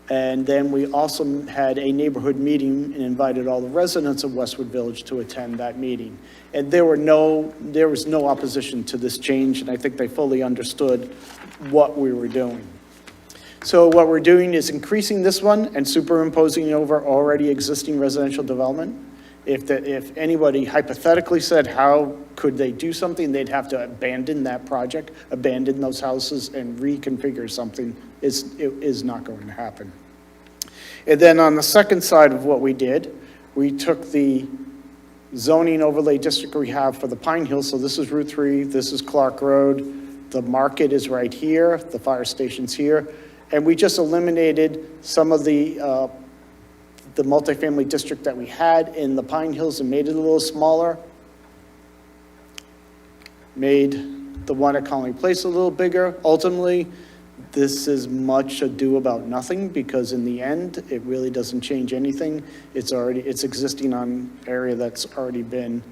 and then we also had a neighborhood meeting and invited all the residents of Westwood Village to attend that meeting. And there was no opposition to this change, and I think they fully understood what we were doing. So what we're doing is increasing this one and superimposing it over already existing residential development. If anybody hypothetically said, how could they do something, they'd have to abandon that project, abandon those houses, and reconfigure something. It is not going to happen. And then on the second side of what we did, we took the zoning overlay district we have for the Pine Hills. So this is Route 3, this is Clark Road, the market is right here, the fire station's here. And we just eliminated some of the multifamily district that we had in the Pine Hills and made it a little smaller. Made the one at Colony Place a little bigger. Ultimately, this is much ado about nothing, because in the end, it really doesn't change anything. It's existing on area that's already been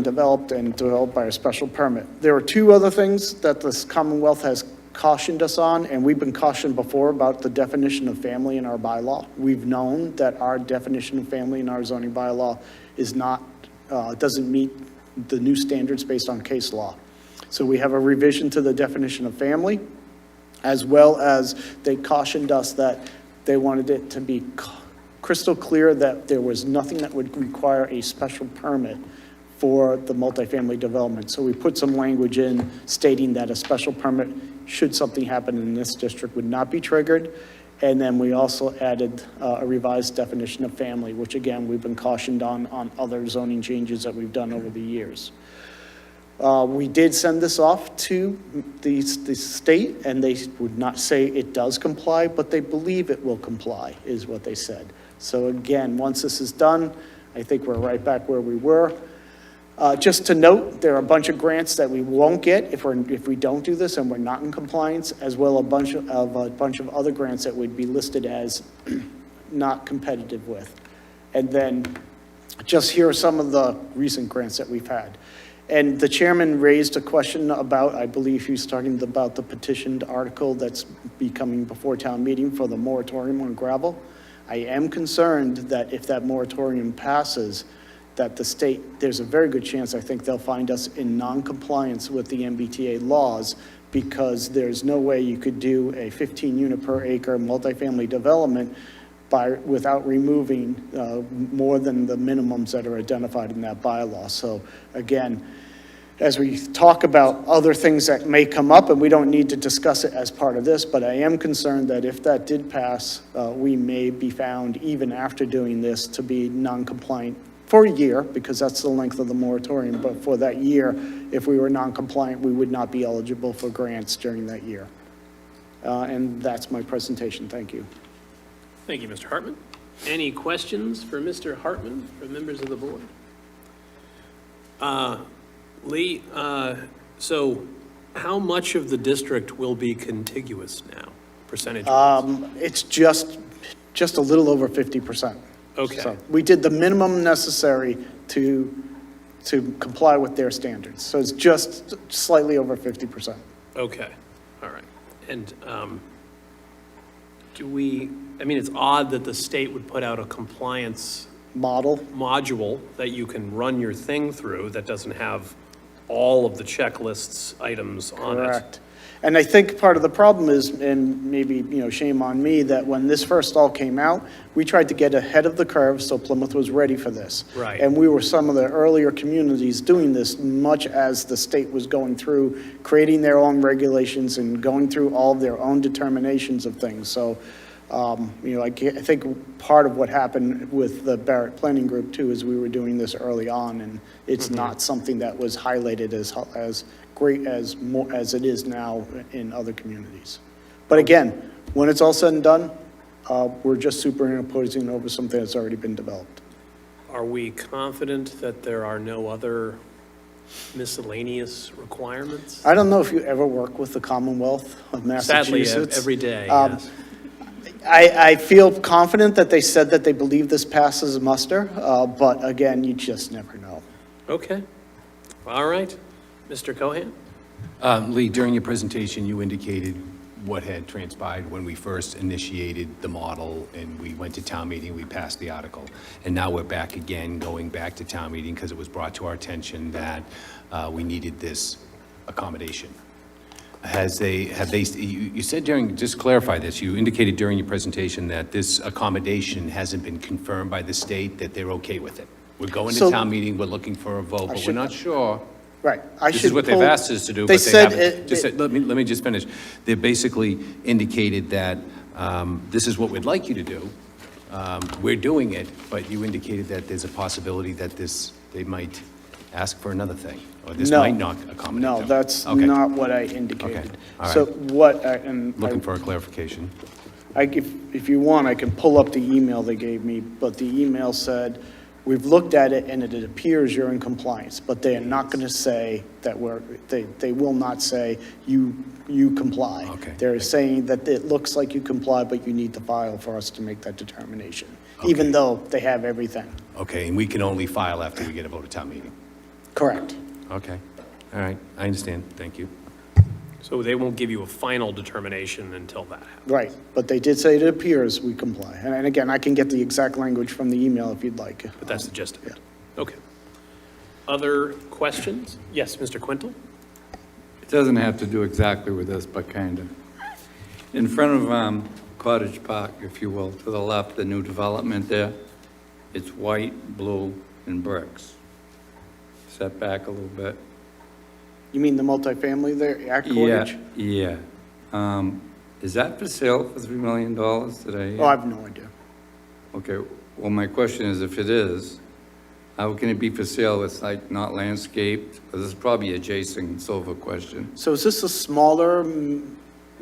developed and developed by a special permit. There are two other things that this Commonwealth has cautioned us on, and we've been cautioned before about the definition of family in our bylaw. We've known that our definition of family in our zoning bylaw is not, doesn't meet the new standards based on case law. So we have a revision to the definition of family, as well as they cautioned us that they wanted it to be crystal clear that there was nothing that would require a special permit for the multifamily development. So we put some language in stating that a special permit, should something happen in this district, would not be triggered. And then we also added a revised definition of family, which again, we've been cautioned on other zoning changes that we've done over the years. We did send this off to the state, and they would not say it does comply, but they believe it will comply, is what they said. So again, once this is done, I think we're right back where we were. Just to note, there are a bunch of grants that we won't get if we don't do this and we're not in compliance, as well a bunch of other grants that would be listed as not competitive with. And then just here are some of the recent grants that we've had. And the chairman raised a question about, I believe he was talking about the petitioned article that's becoming before town meeting for the moratorium on gravel. I am concerned that if that moratorium passes, that the state, there's a very good chance, I think they'll find us in non-compliance with the MBTA laws, because there's no way you could do a 15 unit per acre multifamily development without removing more than the minimums that are identified in that bylaw. So again, as we talk about other things that may come up, and we don't need to discuss it as part of this, but I am concerned that if that did pass, we may be found, even after doing this, to be non-compliant for a year, because that's the length of the moratorium. But for that year, if we were non-compliant, we would not be eligible for grants during that year. And that's my presentation. Thank you. Thank you, Mr. Hartman. Any questions for Mr. Hartman from members of the board? Lee, so how much of the district will be contiguous now, percentage? It's just just a little over 50%. Okay. So we did the minimum necessary to comply with their standards. So it's just slightly over 50%. Okay, all right. And I mean, it's odd that the state would put out a compliance Model, module that you can run your thing through that doesn't have all of the checklists items on it. correct. And I think part of the problem is, and maybe, shame on me, that when this first all came out, we tried to get ahead of the curve so Plymouth was ready for this. Right. And we were some of the earlier communities doing this, much as the state was going through, creating their own regulations and going through all of their own determinations of things. So, I think part of what happened with the Barrett Planning Group too is we were doing this early on, and it's not something that was highlighted as great as it is now in other communities. But again, when it's all said and done, we're just superimposing over something that's already been developed. Are we confident that there are no other miscellaneous requirements? I don't know if you ever work with the Commonwealth of Massachusetts. Sadly, every day, Um, yes. I feel confident that they said that they believe this passes muster, but again, you just never know. Okay, all right. Mr. Cohan? Lee, during your presentation, you indicated what had transpired when we first initiated the model and we went to town meeting, we passed the article. And now we're back again, going back to town meeting because it was brought to our attention that we needed this accommodation. You said just clarify this, you indicated during your presentation that this accommodation hasn't been confirmed by the state, that they're okay with it. We're going to So- town meeting, we're looking for a vote, but we're should- not sure. Right. This is what they've asked us to do, They but they said haven't. Let me just finish. They basically indicated that this is what we'd like you to do. We're doing it, but you indicated that there's a possibility that they might ask for another thing, or this No. might not accommodate No, them. that's Okay. not what I indicated. Okay, all So right. Looking and for a clarification. if you want, I can pull up the email they gave me, but the email said, we've looked at it and it appears you're in compliance, but they are not going to say that they will not say you comply. Okay. They're saying that it looks like you comply, but you need to file for us to make that determination, even Okay. though they have everything. Okay, and we can only file after we get a vote at town meeting. Correct. Okay, all right, I understand, thank you. So they won't give you a final determination until that happens? Right, but they did say it appears we comply. And again, I can get the exact language from the email if you'd like. But that's the gist of it? Okay. Other questions? Yes, Mr. Quintal? It doesn't have to do exactly with this, but kind of. In front of Cottage Park, if you will, to the left, the new development there, it's white, blue, and bricks. Set back a little bit. You mean the multifamily there at Cottage? Yeah. Is that for sale for $3 million today? Oh, I have no idea. Okay, well, my question is, if it is, how can it be for sale? It's like not landscaped? Because this is probably a Jason Silva question. So is this a smaller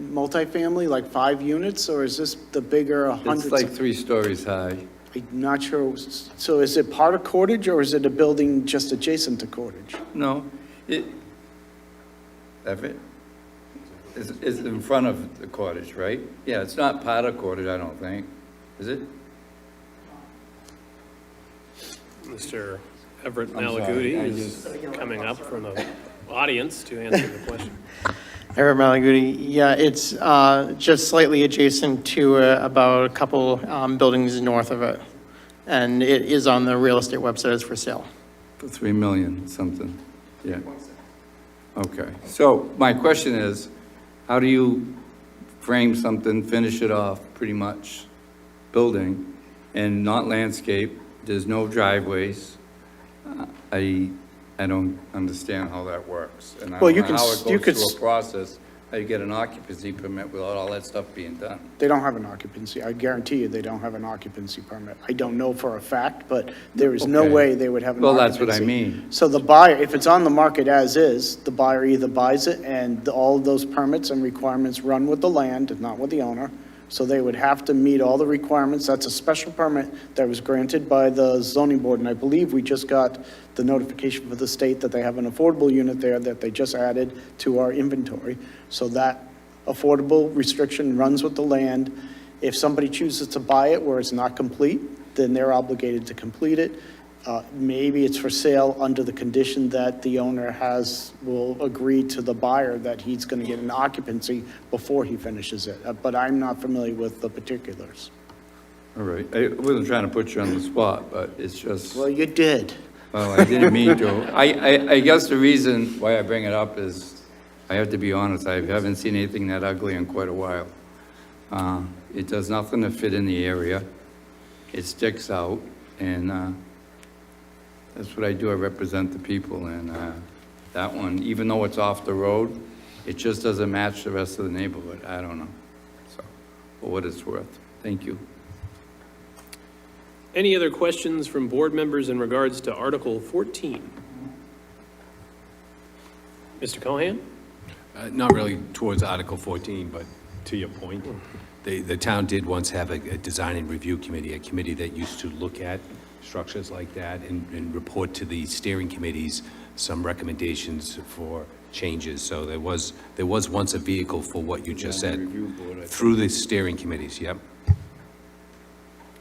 multifamily, like 5 units, or is this the bigger It's hundreds? like 3 stories high. I'm not sure. So is it part of Cottage, or is it a building just adjacent to Cottage? No, it's in front of the cottage, right? Yeah, it's not part of cottage, I don't think. Is it? Mr. Everett I'm sorry, Malaguti I is coming up from the audience to answer the question. Eric Malaguti, yeah, it's just slightly adjacent to about a couple buildings north of it. And it is on the real estate website as for sale. For 3 million something, yeah. Okay, so my question is, how do you frame something, finish it off, pretty much, building, and not landscape, there's no driveways? I don't understand how that works. And I Well, don't you know can how s- it you goes could through s- a process, how you get an occupancy permit without all that stuff being done. They don't have an occupancy. I guarantee you they don't have an occupancy permit. I don't know for a fact, but there is no Okay. way they would have an Well, occupancy. that's what I mean. So the buyer, if it's on the market as is, the buyer either buys it and all of those permits and requirements run with the land, not with the owner. So they would have to meet all the requirements. That's a special permit that was granted by the zoning board. And I believe we just got the notification for the state that they have an affordable unit there that they just added to our inventory. So that affordable restriction runs with the land. If somebody chooses to buy it where it's not complete, then they're obligated to complete it. Maybe it's for sale under the condition that the owner will agree to the buyer that he's going to get an occupancy before he finishes it. But I'm not familiar with the particulars. All right, I wasn't trying to put you on the spot, but it's just, Well, you did. well, I didn't mean to. I guess the reason why I bring it up is, I have to be honest, I haven't seen anything that ugly in quite a while. It does nothing to fit in the area. It sticks out, and that's what I do. I represent the people, and that one, even though it's off the road, it just doesn't match the rest of the neighborhood. I don't know. So, for what it's worth. Thank you. Any other questions from board members in regards to Article 14? Mr. Cohan? Not really towards Article 14, but to your point, the town did once have a design and review committee, a committee that used to look at structures like that and report to the steering committees some recommendations for changes. So there was once a vehicle for what you just said, through the steering committees, yep.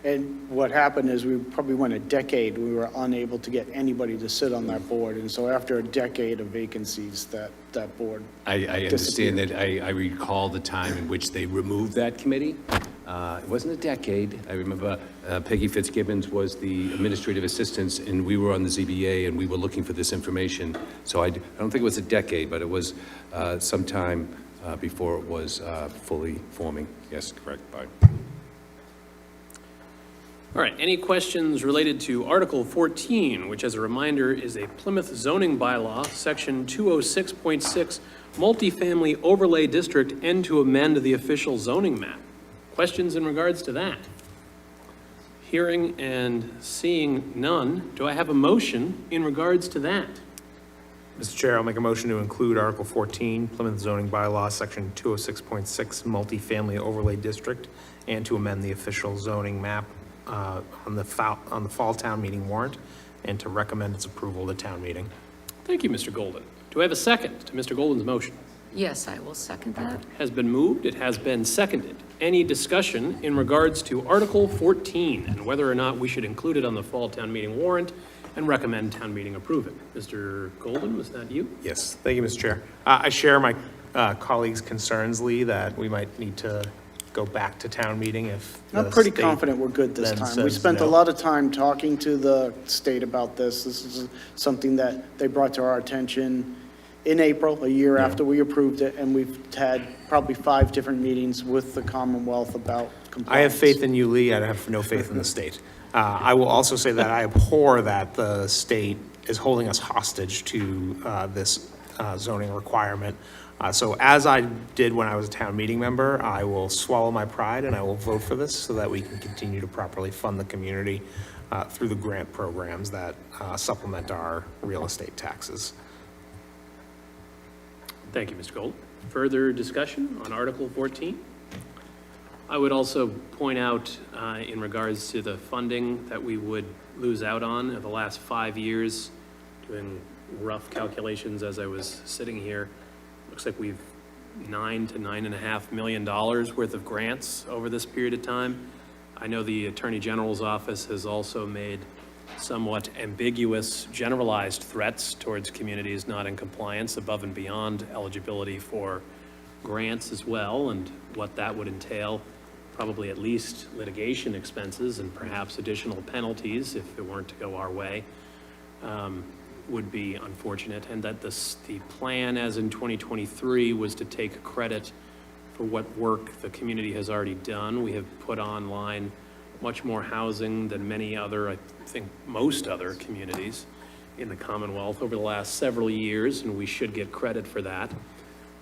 And what happened is we probably went a decade, we were unable to get anybody to sit on that board. And so after a decade of vacancies, that board I understand disappeared. that, I recall the time in which they removed that committee. It wasn't a decade. I remember Peggy Fitzgibbons was the administrative assistant, and we were on the ZBA, and we were looking for this information. So I don't think it was a decade, but it was some time before it was fully forming. Yes, correct, Bart. All right, any questions related to Article 14, which as a reminder is a Plymouth zoning bylaw, Section 206.6, multifamily overlay district, and to amend the official zoning map? Questions in regards to that? Hearing and seeing none, do I have a motion in regards to that? Mr. Chair, I'll make a motion to include Article 14, Plymouth zoning bylaw, Section 206.6, multifamily overlay district, and to amend the official zoning map on the fall town meeting warrant, and to recommend its approval to town meeting. Thank you, Mr. Golden. Do I have a second to Mr. Golden's motion? Yes, I will second that. Has been moved, it has been seconded. Any discussion in regards to Article 14 and whether or not we should include it on the fall town meeting warrant and recommend town meeting approve it? Mr. Golden, was that you? Yes, thank you, Mr. Chair. I share my colleagues' concerns, Lee, that we might need to go back to town meeting if I'm the pretty state confident we're good this then time. We says spent a no. lot of time talking to the state about this. This is something that they brought to our attention in April, a year after we approved it, and we've had probably 5 different meetings with the Commonwealth about compliance. I have faith in you, Lee. I have no faith in the state. I will also say that I abhor that the state is holding us hostage to this zoning requirement. So as I did when I was a town meeting member, I will swallow my pride and I will vote for this so that we can continue to properly fund the community through the grant programs that supplement our real estate taxes. Thank you, Mr. Gold. Further discussion on Article 14? I would also point out in regards to the funding that we would lose out on in the last 5 years, doing rough calculations as I was sitting here, looks like we've $9 to $9.5 million worth of grants over this period of time. I know the Attorney General's office has also made somewhat ambiguous, generalized threats towards communities not in compliance above and beyond eligibility for grants as well, and what that would entail, probably at least litigation expenses and perhaps additional penalties if it weren't to go our way, would be unfortunate. And that the plan as in 2023 was to take credit for what work the community has already done. We have put online much more housing than many other, I think most other communities in the Commonwealth over the last several years, and we should get credit for that.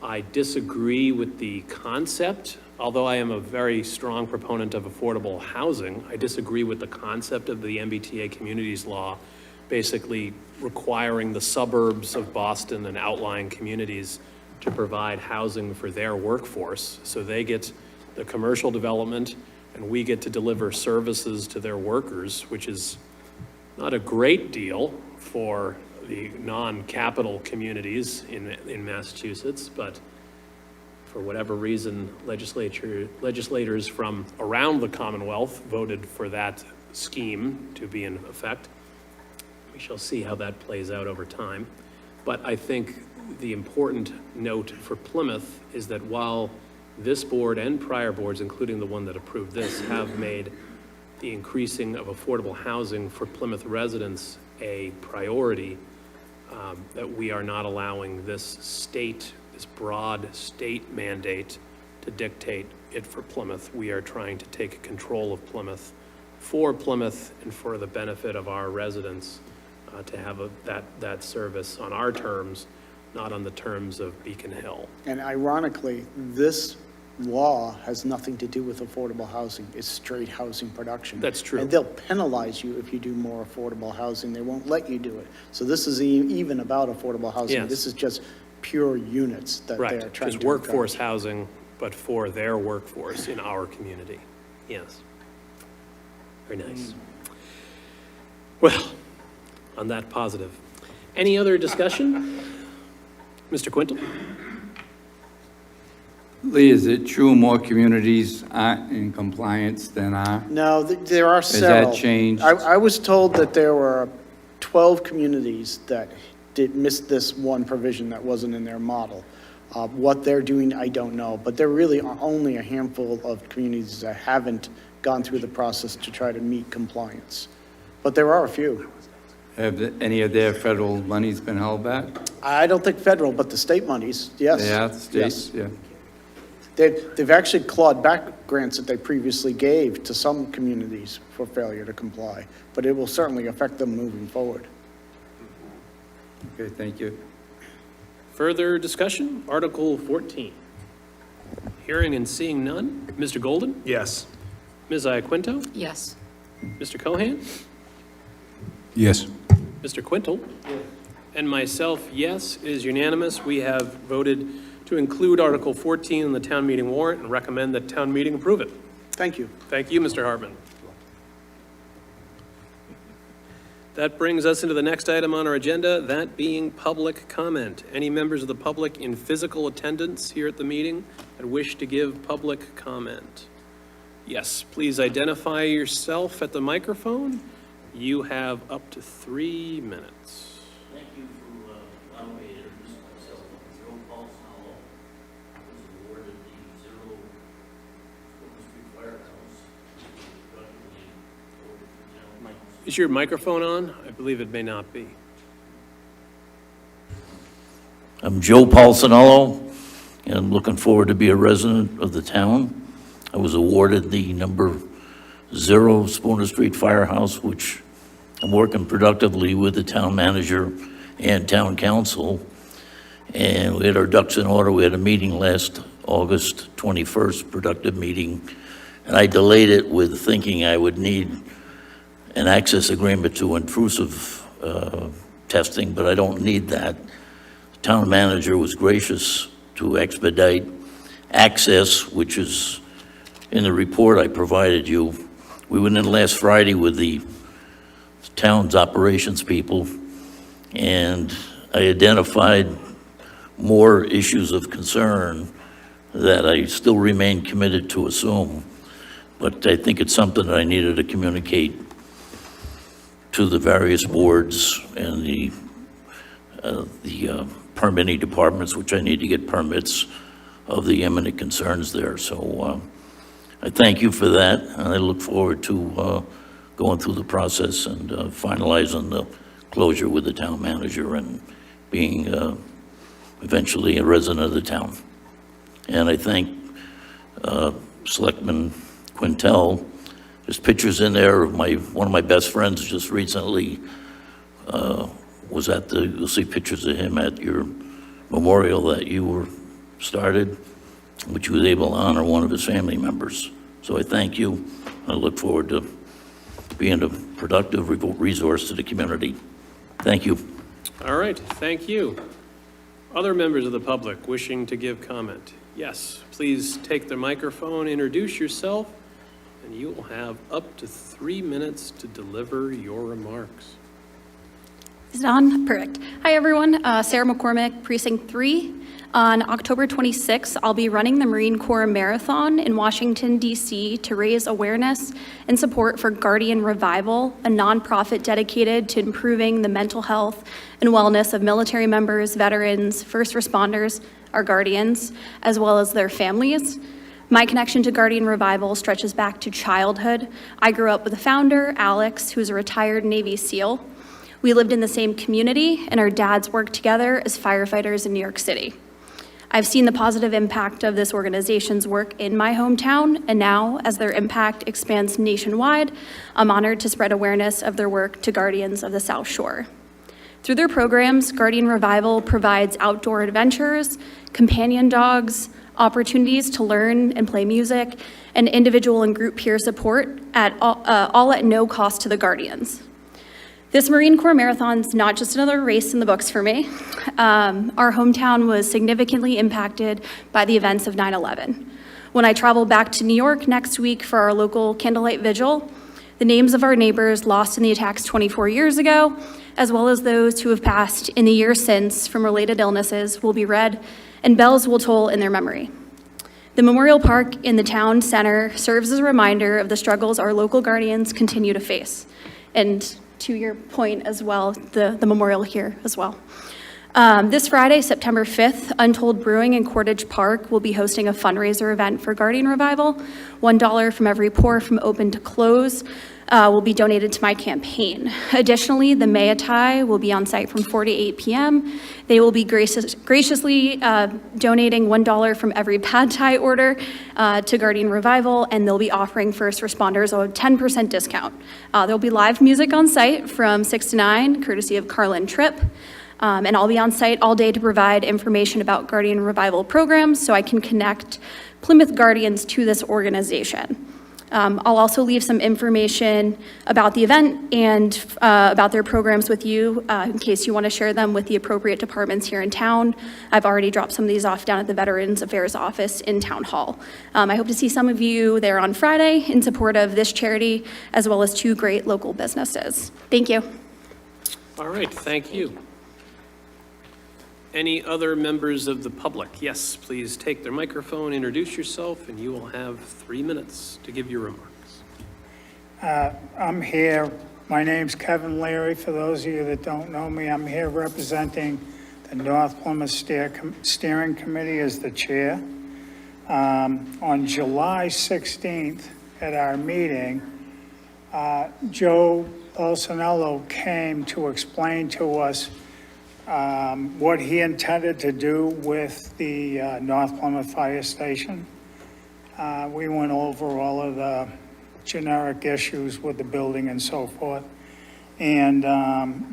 I disagree with the concept, although I am a very strong proponent of affordable housing. I disagree with the concept of the MBTA Communities Law, basically requiring the suburbs of Boston and outlying communities to provide housing for their workforce. So they get the commercial development and we get to deliver services to their workers, which is not a great deal for the non-capital communities in Massachusetts, but for whatever reason, legislators from around the Commonwealth voted for that scheme to be in effect. We shall see how that plays out over time. But I think the important note for Plymouth is that while this board and prior boards, including the one that approved this, have made the increasing of affordable housing for Plymouth residents a priority, that we are not allowing this broad state mandate to dictate it for Plymouth. We are trying to take control of Plymouth for Plymouth and for the benefit of our residents, to have that service on our terms, not on the terms of Beacon Hill. And ironically, this law has nothing to do with affordable housing. It's straight housing production. That's true. And they'll penalize you if you do more affordable housing. They won't let you do it. So this is even about affordable housing. Yes. This is just pure units that they're Right, trying just to workforce encourage. housing, but for their workforce in our community. Yes. Very nice. Well, on that positive. Any other discussion? Mr. Quintal? Lee, is it true more communities aren't in compliance than are? No, there are that several. changed? I was told that there were 12 communities that missed this one provision that wasn't in their model. What they're doing, I don't know, but there really are only a handful of communities that haven't gone through the process to try to meet compliance. But there are a few. Have any of their federal monies been held back? I don't think federal, but the state monies, yes. Yeah, Yes. states, yeah. They've actually clawed back grants that they previously gave to some communities for failure to comply, but it will certainly affect them moving forward. Okay, thank you. Further discussion? Article 14. Hearing and seeing none. Mr. Golden? Yes. Ms. Iaquinto? Yes. Mr. Cohan? Yes. Mr. Quintal? And myself, yes, it is unanimous. We have voted to include Article 14 in the town meeting warrant and recommend that town meeting approve it. Thank you. Thank you, Mr. Hartman. That brings us into the next item on our agenda, that being public comment. Any members of the public in physical attendance here at the meeting that wish to give public comment? Yes, please identify yourself at the microphone. You have up to 3 minutes. Thank you for allowing me to introduce myself. I'm Joe Paulsonello. I was awarded the Zero Plymouth Street Firehouse. Productively awarded for town council. Is your microphone on? I believe it may not be. I'm Joe Paulsonello, and I'm looking forward to be a resident of the town. I was awarded the number 0 Spooner Street Firehouse, which I'm working productively with the town manager and town council. And we had our ducks in order. We had a meeting last August 21st, productive meeting. And I delayed it with thinking I would need an access agreement to intrusive testing, but I don't need that. The town manager was gracious to expedite access, which is in the report I provided you. We went in last Friday with the town's operations people, and I identified more issues of concern that I still remain committed to assume. But I think it's something that I needed to communicate to the various boards and the permitting departments, which I need to get permits of the imminent concerns there. So I thank you for that, and I look forward to going through the process and finalizing the closure with the town manager and being eventually a resident of the town. And I thank Selectman Quintel. There's pictures in there of one of my best friends just recently was at you'll see pictures of him at your memorial that you were started, which was able to honor one of his family members. So I thank you. I look forward to being a productive resource to the community. Thank you. All right, thank you. Other members of the public wishing to give comment? Yes, please take the microphone, introduce yourself, and you will have up to 3 minutes to deliver your remarks. Is it on? Perfect. Hi, everyone. Sarah McCormick, Precinct 3. On October 26th, I'll be running the Marine Corps Marathon in Washington, D.C. to raise awareness and support for Guardian Revival, a nonprofit dedicated to improving the mental health and wellness of military members, veterans, first responders, our guardians, as well as their families. My connection to Guardian Revival stretches back to childhood. I grew up with the founder, Alex, who's a retired Navy SEAL. We lived in the same community, and our dads worked together as firefighters in New York City. I've seen the positive impact of this organization's work in my hometown, and now, as their impact expands nationwide, I'm honored to spread awareness of their work to Guardians of the South Shore. Through their programs, Guardian Revival provides outdoor adventures, companion dogs, opportunities to learn and play music, and individual and group peer support all at no cost to the Guardians. This Marine Corps Marathon is not just another race in the books for me. Our hometown was significantly impacted by the events of 9/11. When I travel back to New York next week for our local candlelight vigil, the names of our neighbors lost in the attacks 24 years ago, as well as those who have passed in the years since from related illnesses, will be read, and bells will toll in their memory. The Memorial Park in the town center serves as a reminder of the struggles our local Guardians continue to face. And to your point as well, the memorial here as well. This Friday, September 5th, Untold Brewing in Cordage Park will be hosting a fundraiser event for Guardian Revival. $1 from every pour from open to close will be donated to my campaign. Additionally, the Maetai will be on site from 4 to 8 p.m. They will be graciously donating $1 from every pad thai order to Guardian Revival, and they'll be offering first responders a 10% discount. There'll be live music on site from 6 to 9, courtesy of Carlin Tripp. And I'll be on site all day to provide information about Guardian Revival programs so I can connect Plymouth Guardians to this organization. I'll also leave some information about the event and about their programs with you in case you want to share them with the appropriate departments here in town. I've already dropped some of these off down at the Veterans Affairs office in Town Hall. I hope to see some of you there on Friday in support of this charity, as well as 2 great local businesses. Thank you. All right, thank you. Any other members of the public? Yes, please take their microphone, introduce yourself, and you will have 3 minutes to give your remarks. I'm here, my name's Kevin Leary, for those of you that don't know me. I'm here representing the North Plymouth Steering Committee as the chair. On July 16th at our meeting, Joe Bolsonaro came to explain to us what he intended to do with the North Plymouth Fire Station. We went over all of the generic issues with the building and so forth, and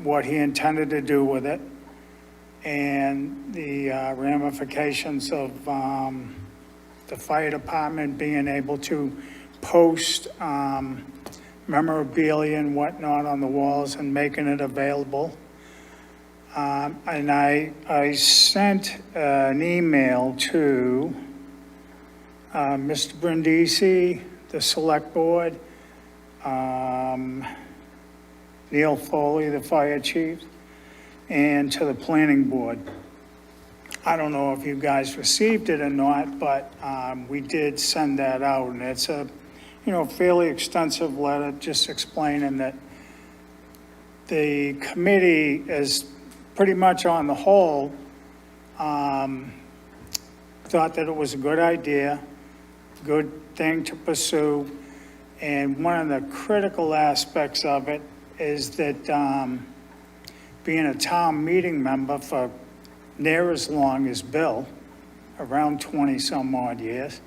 what he intended to do with it, and the ramifications of the fire department being able to post memorabilia and whatnot on the walls and making it available. And I sent an email to Mr. Brindisi, the select board, Neil Foley, the fire chief, and to the planning board. I don't know if you guys received it or not, but we did send that out, and it's a, fairly extensive letter just explaining that the committee is pretty much on the whole, thought that it was a good idea, good thing to pursue. And one of the critical aspects of it is that being a town meeting member for near as long as Bill, around 20 some odd years,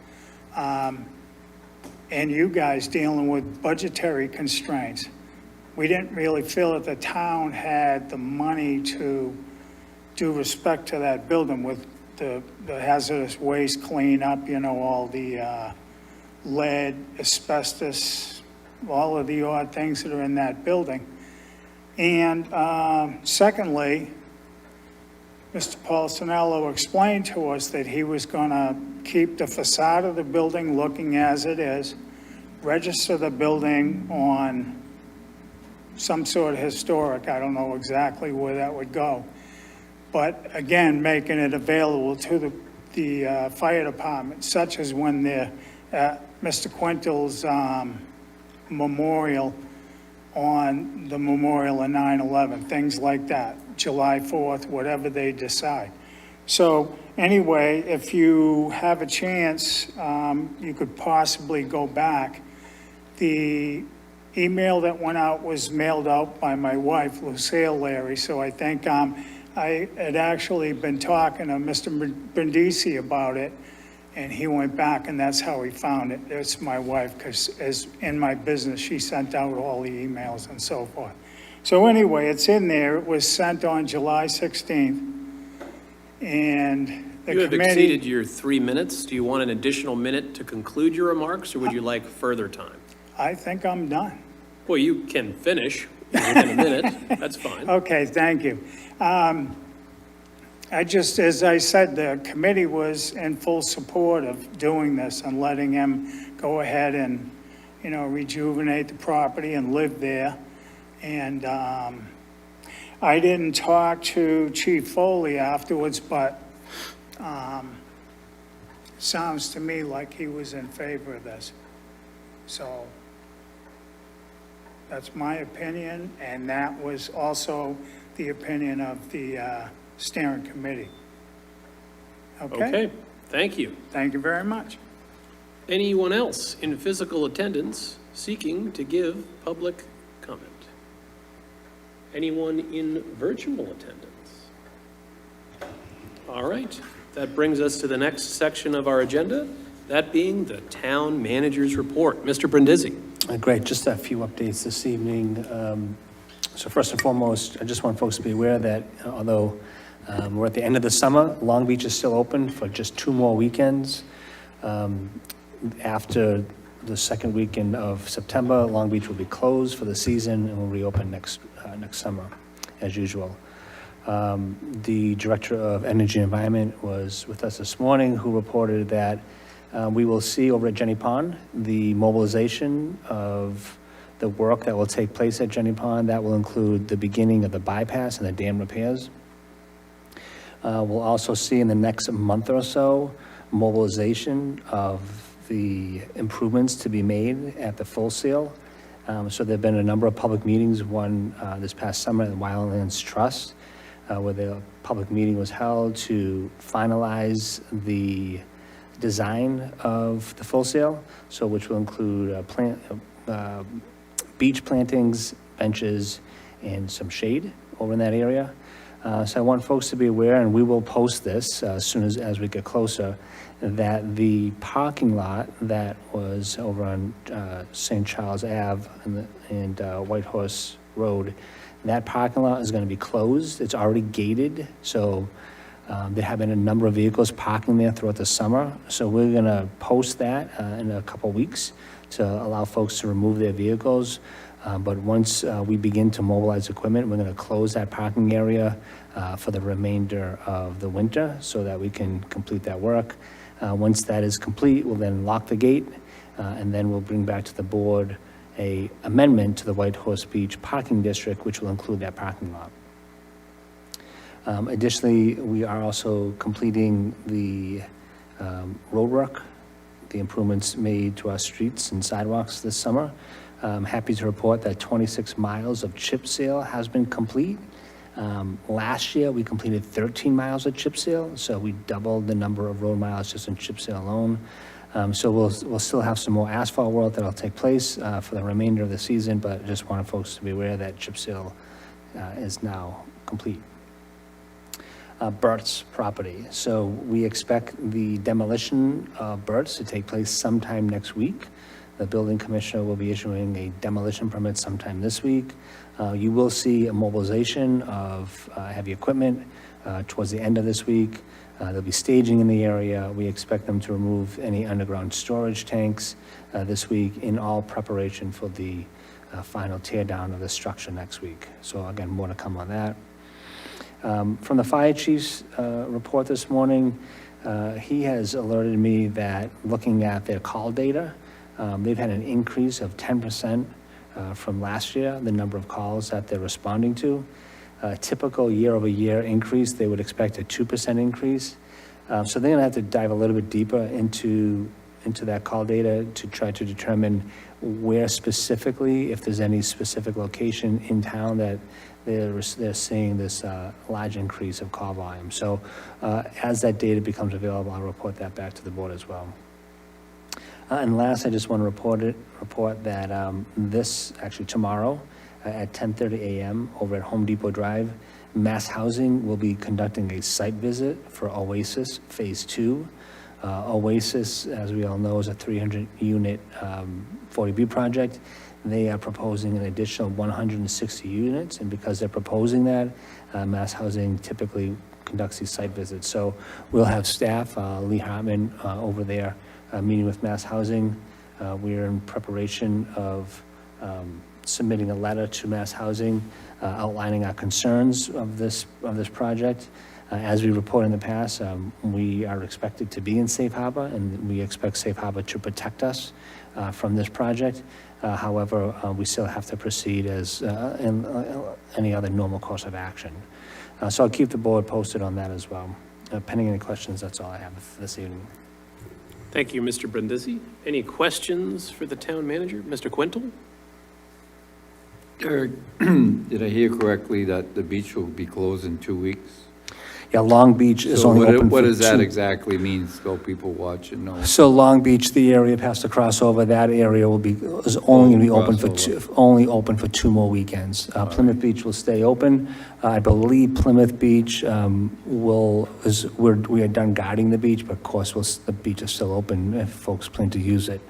and you guys dealing with budgetary constraints, we didn't really feel that the town had the money to do respect to that building with the hazardous waste cleanup, all the lead, asbestos, all of the odd things that are in that building. And secondly, Mr. Bolsonaro explained to us that he was going to keep the facade of the building looking as it is, register the building on some sort of historic. I don't know exactly where that would go. But again, making it available to the fire department, such as when they're at Mr. Quintel's memorial on the memorial of 9/11, things like that, July 4th, whatever they decide. So anyway, if you have a chance, you could possibly go back. The email that went out was mailed out by my wife, Lucille Larry, so I think I had actually been talking to Mr. Brindisi about it, and he went back, and that's how he found it. It's my wife, because as in my business, she sent out all the emails and so forth. So anyway, it's in there. It was sent on July 16th, and the You have committee... exceeded your 3 minutes. Do you want an additional minute to conclude your remarks, or would you like further time? I think I'm done. Well, you can finish within a minute. That's fine. Okay, thank you. I just, as I said, the committee was in full support of doing this and letting him go ahead and, rejuvenate the property and live there. And I didn't talk to Chief Foley afterwards, but sounds to me like he was in favor of this. So that's my opinion, and that was also the opinion of the steering committee. Okay, thank you. Thank you very much. Anyone else in physical attendance seeking to give public comment? Anyone in virtual attendance? All right, that brings us to the next section of our agenda, that being the town manager's report. Mr. Brindisi. Great, just a few updates this evening. So first and foremost, I just want folks to be aware that although we're at the end of the summer, Long Beach is still open for just 2 more weekends. After the second weekend of September, Long Beach will be closed for the season and will reopen next summer, as usual. The Director of Energy and Environment was with us this morning, who reported that we will see over at Jenny Pond the mobilization of the work that will take place at Jenny Pond. That will include the beginning of the bypass and the dam repairs. We'll also see in the next month or so mobilization of the improvements to be made at the Full Sail. So there have been a number of public meetings, one this past summer at the Wildlands Trust, where the public meeting was held to finalize the design of the Full Sail, so which will include beach plantings, benches, and some shade over in that area. So I want folks to be aware, and we will post this as soon as we get closer, that the parking lot that was over on St. Charles Ave and White Horse Road, that parking lot is going to be closed. It's already gated, so there have been a number of vehicles parking there throughout the summer. So we're going to post that in a couple weeks to allow folks to remove their vehicles. But once we begin to mobilize equipment, we're going to close that parking area for the remainder of the winter so that we can complete that work. Once that is complete, we'll then lock the gate, and then we'll bring back to the board an amendment to the White Horse Beach Parking District, which will include that parking lot. Additionally, we are also completing the road work, the improvements made to our streets and sidewalks this summer. I'm happy to report that 26 miles of chip seal has been complete. Last year, we completed 13 miles of chip seal, so we doubled the number of road miles just in chip seal alone. So we'll still have some more asphalt work that'll take place for the remainder of the season, but I just wanted folks to be aware that chip seal is now complete. Burt's property. So we expect the demolition of Burt's to take place sometime next week. The building commissioner will be issuing a demolition permit sometime this week. You will see a mobilization of heavy equipment towards the end of this week. There'll be staging in the area. We expect them to remove any underground storage tanks this week, in all preparation for the final tear down of the structure next week. So again, more to come on that. From the fire chief's report this morning, he has alerted me that looking at their call data, they've had an increase of 10% from last year, the number of calls that they're responding to. Typical year-over-year increase, they would expect a 2% increase. So they're gonna have to dive a little bit deeper into that call data to try to determine where specifically, if there's any specific location in town that they're seeing this large increase of call volume. So as that data becomes available, I'll report that back to the board as well. And last, I just want to report that actually tomorrow at 10:30 a.m. over at Home Depot Drive, Mass Housing will be conducting a site visit for Oasis Phase 2. Oasis, as we all know, is a 300-unit 40B project. They are proposing an additional 160 units, and because they're proposing that, Mass Housing typically conducts these site visits. So we'll have staff, Lee Hartman over there, meeting with Mass Housing. We're in preparation of submitting a letter to Mass Housing outlining our concerns of this project. As we report in the past, we are expected to be in Safe Harbor, and we expect Safe Harbor to protect us from this project. However, we still have to proceed as in any other normal course of action. So I'll keep the board posted on that as well. Pending any questions, that's all I have this evening. Thank you, Mr. Brindisi. Any questions for the town manager? Mr. Quintal? Eric, did I hear correctly that the beach will be closed in 2 weeks? Yeah, Long Beach is So only open for what does that two- exactly mean, so people watch and know? So Long Beach, the area past the crossover, that area is only going to be open for Crossover. 2 more weekends. Plymouth Beach will stay open. I believe Plymouth Beach we are done guarding the beach, but of course, the beach is still open if folks plan to use it.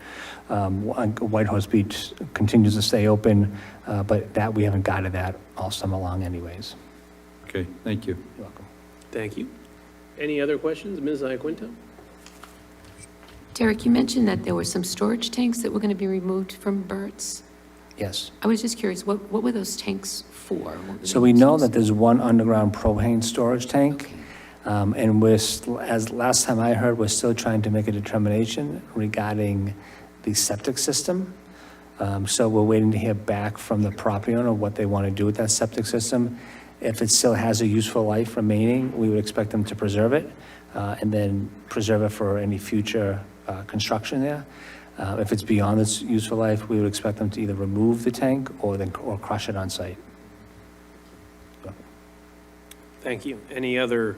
White Horse Beach continues to stay open, but that, we haven't guarded that all summer long anyways. Okay, thank you. You're welcome. Thank you. Any other questions? Ms. Iaquinto? Derek, you mentioned that there were some storage tanks that were going to be removed from Burt's. Yes. I was just curious, what were those tanks for? What were So they we know used? that there's one underground propane storage tank. Okay. And as last time I heard, we're still trying to make a determination regarding the septic system. So we're waiting to hear back from the property owner what they want to do with that septic system. If it still has a useful life remaining, we would expect them to preserve it and then preserve it for any future construction there. If it's beyond its useful life, we would expect them to either remove the tank or crush it on site. Thank you. Any other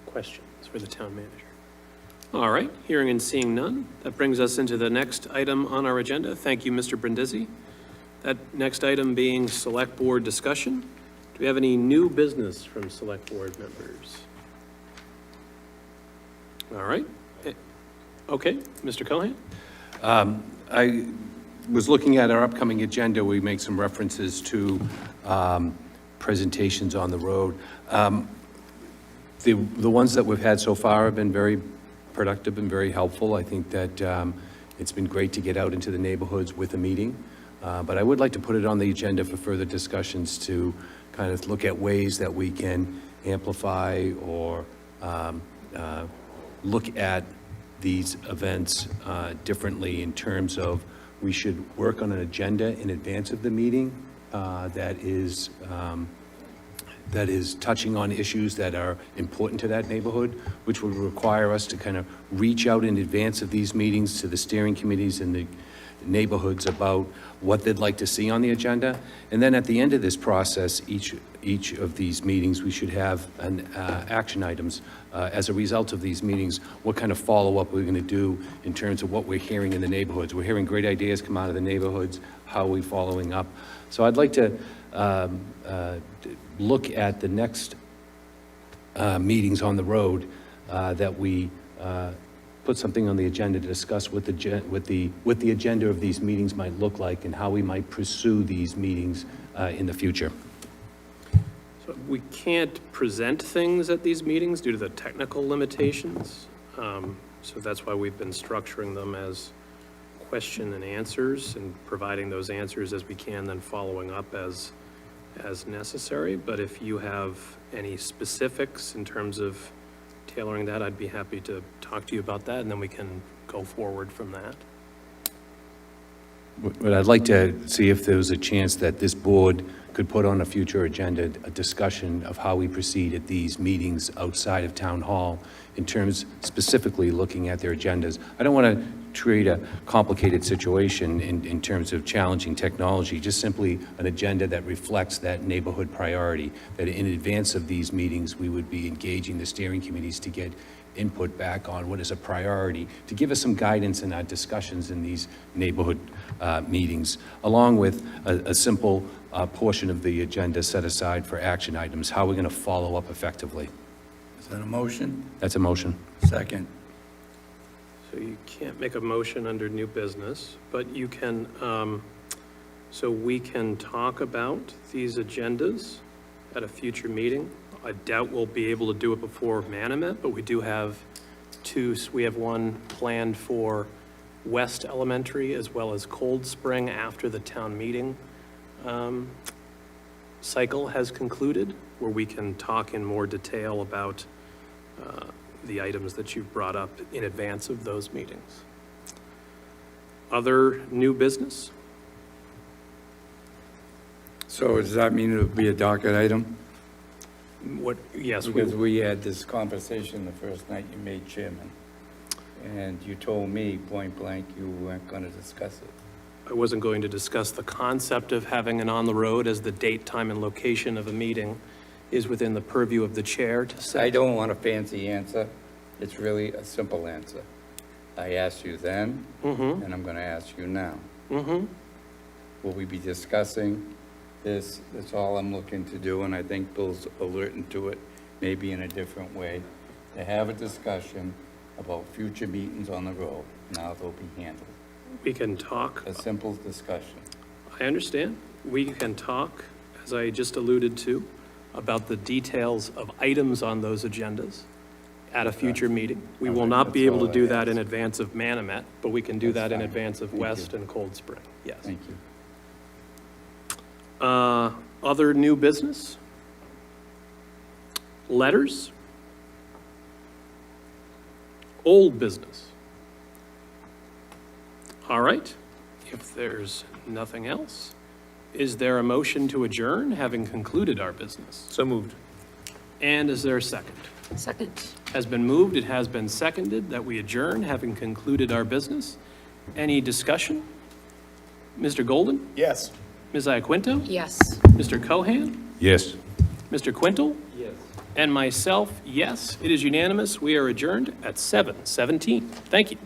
questions for the town manager? All right, hearing and seeing none, that brings us into the next item on our agenda. Thank you, Mr. Brindisi. That next item being select board discussion. Do we have any new business from select board members? All right. Okay, Mr. Cohen? I was looking at our upcoming agenda. We make some references to presentations on the road. The ones that we've had so far have been very productive and very helpful. I think that it's been great to get out into the neighborhoods with a meeting. But I would like to put it on the agenda for further discussions to kind of look at ways that we can amplify or look at these events differently in terms of we should work on an agenda in advance of the meeting that is touching on issues that are important to that neighborhood, which would require us to kind of reach out in advance of these meetings to the steering committees and the neighborhoods about what they'd like to see on the agenda. And then at the end of this process, each of these meetings, we should have an action items as a result of these meetings, what kind of follow-up we're going to do in terms of what we're hearing in the neighborhoods. We're hearing great ideas come out of the neighborhoods. How are we following up? So I'd like to look at the next meetings on the road that we put something on the agenda to discuss what the agenda of these meetings might look like and how we might pursue these meetings in the future. So we can't present things at these meetings due to the technical limitations. So that's why we've been structuring them as question and answers and providing those answers as we can, then following up as necessary. But if you have any specifics in terms of tailoring that, I'd be happy to talk to you about that, and then we can go forward from that. But I'd like to see if there was a chance that this board could put on a future agenda a discussion of how we proceed at these meetings outside of Town Hall in terms specifically looking at their agendas. I don't want to create a complicated situation in terms of challenging technology, just simply an agenda that reflects that neighborhood priority, that in advance of these meetings, we would be engaging the steering committees to get input back on what is a priority, to give us some guidance in our discussions in these neighborhood meetings, along with a simple portion of the agenda set aside for action items, how we're going to follow up effectively. Is that a motion? That's a motion. Second. So you can't make a motion under new business, but you can, so we can talk about these agendas at a future meeting. I doubt we'll be able to do it before Manomet, but we do have we have one planned for West Elementary as well as Cold Spring after the town meeting cycle has concluded, where we can talk in more detail about the items that you've brought up in advance of those meetings. Other new business? So does that mean it'll be a docket item? What, yes, Because we had this conversation the first night you made chairman, and you told me point blank you weren't going to discuss it. I wasn't going to discuss the concept of having an on the road as the date, time, and location of a meeting is within the purview of the chair to set. I don't want a fancy answer. It's really a simple answer. I asked you then, and I'm going to ask you now. Will we be discussing this? That's all I'm looking to do, and I think Bill's alerting to it, maybe in a different way, to have a discussion about future meetings on the road, and how they'll be handled. We can talk. A simple discussion. I understand. We can talk, as I just alluded to, about the details of items on those agendas at a future meeting. We will not be able to do that in advance of Manomet, but we can do that in advance of West and Cold Spring. Yes. Thank you. Other new business? Letters? Old business? All right. If there's nothing else, is there a motion to adjourn, having concluded our business? So moved. And is there a second? Second. Has been moved, it has been seconded that we adjourn, having concluded our business. Any discussion? Mr. Golden? Yes. Ms. Iaquinto? Yes. Mr. Cohan? Yes. Mr. Quintal? Yes. And myself, yes. It is unanimous. We are adjourned at 7:17. Thank you.